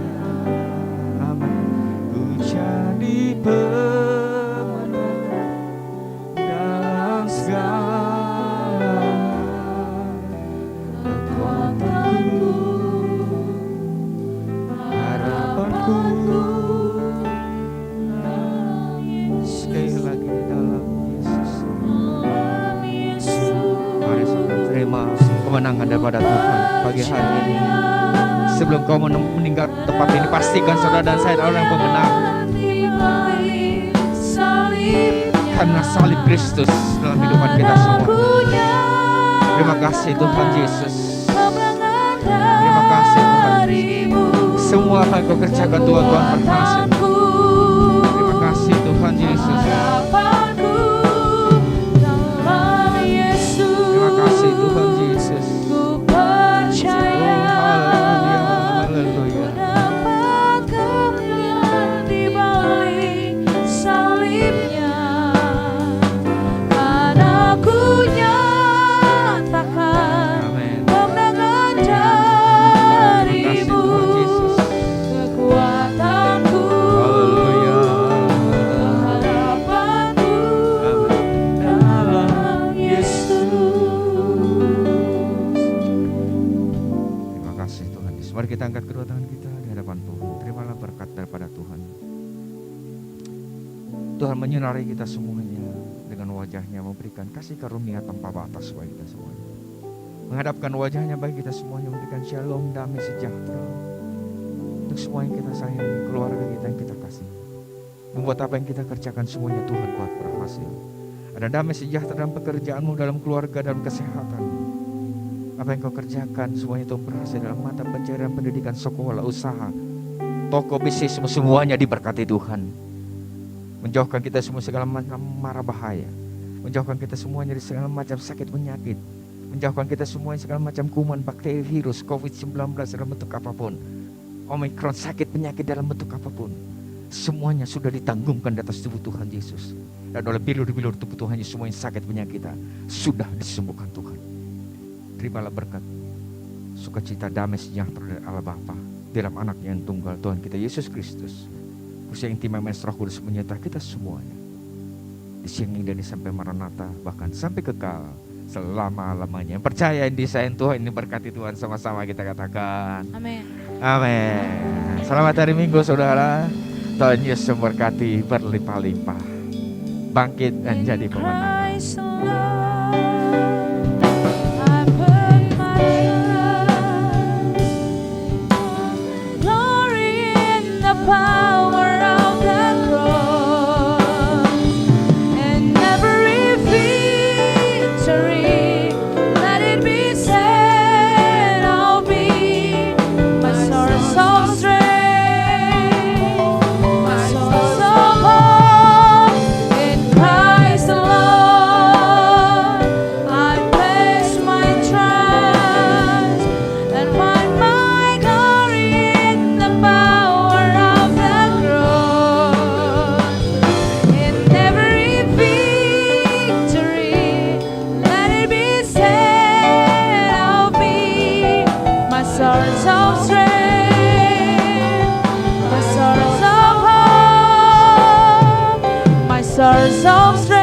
Speaker 8: Amin. Ku jadi pemenang dalam segala kekuatanku, harapanku. Sekali lagi di dalam Yesus. Mari saudara terima kemenangan daripada Tuhan pagi hari ini. Sebelum kau meninggal tempat ini, pastikan saudara dan saya adalah orang yang pemenang. Karena salib Kristus dalam hidupan kita semua. Terima kasih Tuhan Yesus. Terima kasih Tuhan. Semua akan kau kerjakan Tuhan, Tuhan berhasil. Terima kasih Tuhan Yesus. Terima kasih Tuhan Yesus. Oh haleluya, haleluya. Amin. Terima kasih Tuhan Yesus. Haleluya. Tuhan menyinari kita semuanya dengan wajahnya, memberikan kasih karunia tanpa batas bagi kita semuanya. Menghadapkan wajahnya bagi kita semuanya, memberikan shalom, damai, sejahtera untuk semua yang kita sayangi, keluarga kita yang kita kasih. Membuat apa yang kita kerjakan semuanya Tuhan buat berhasil. Ada damai sejahtera dalam pekerjaanmu, dalam keluarga, dalam kesehatan. Apa yang kau kerjakan semuanya Tuhan berhasil dalam mata pencarian, pendidikan, sekolah, usaha, toko bisnis, semuanya diberkati Tuhan. Menjauhkan kita semua segala macam mara bahaya. Menjauhkan kita semuanya dari segala macam sakit penyakit. Menjauhkan kita semuanya segala macam kuman, bakteri, virus, COVID-19 dalam bentuk apapun. Omikron, sakit penyakit dalam bentuk apapun. Semuanya sudah ditanggungkan di atas tubuh Tuhan Yesus. Dan oleh bilur-bilur tubuh Tuhan Yesus, semua yang sakit penyakit kita sudah disembuhkan Tuhan. Terimalah berkat, sukacita, damai, sejahtera dari Allah Bapa dalam anaknya yang tunggal Tuhan kita Yesus Kristus. Usia yang timah Roh Kudus menyertai kita semuanya. Di siang ini dan sampai Maranatha, bahkan sampai kekal selama-lamanya. Yang percaya yang disayang Tuhan, ini berkati Tuhan, sama-sama kita katakan.
Speaker 5: Amin.
Speaker 8: Amin. Selamat hari Minggu saudara. Tuhan Yesus memberkati berlimpah-limpah. Bangkit dan jadi pemenang.
Speaker 5: Power of the cross and every victory, let it be said, I'll be my source of strength, my source of hope in Christ alone. I place my trust and find my glory in the power. Source of strength, my source of hope, my source of strength.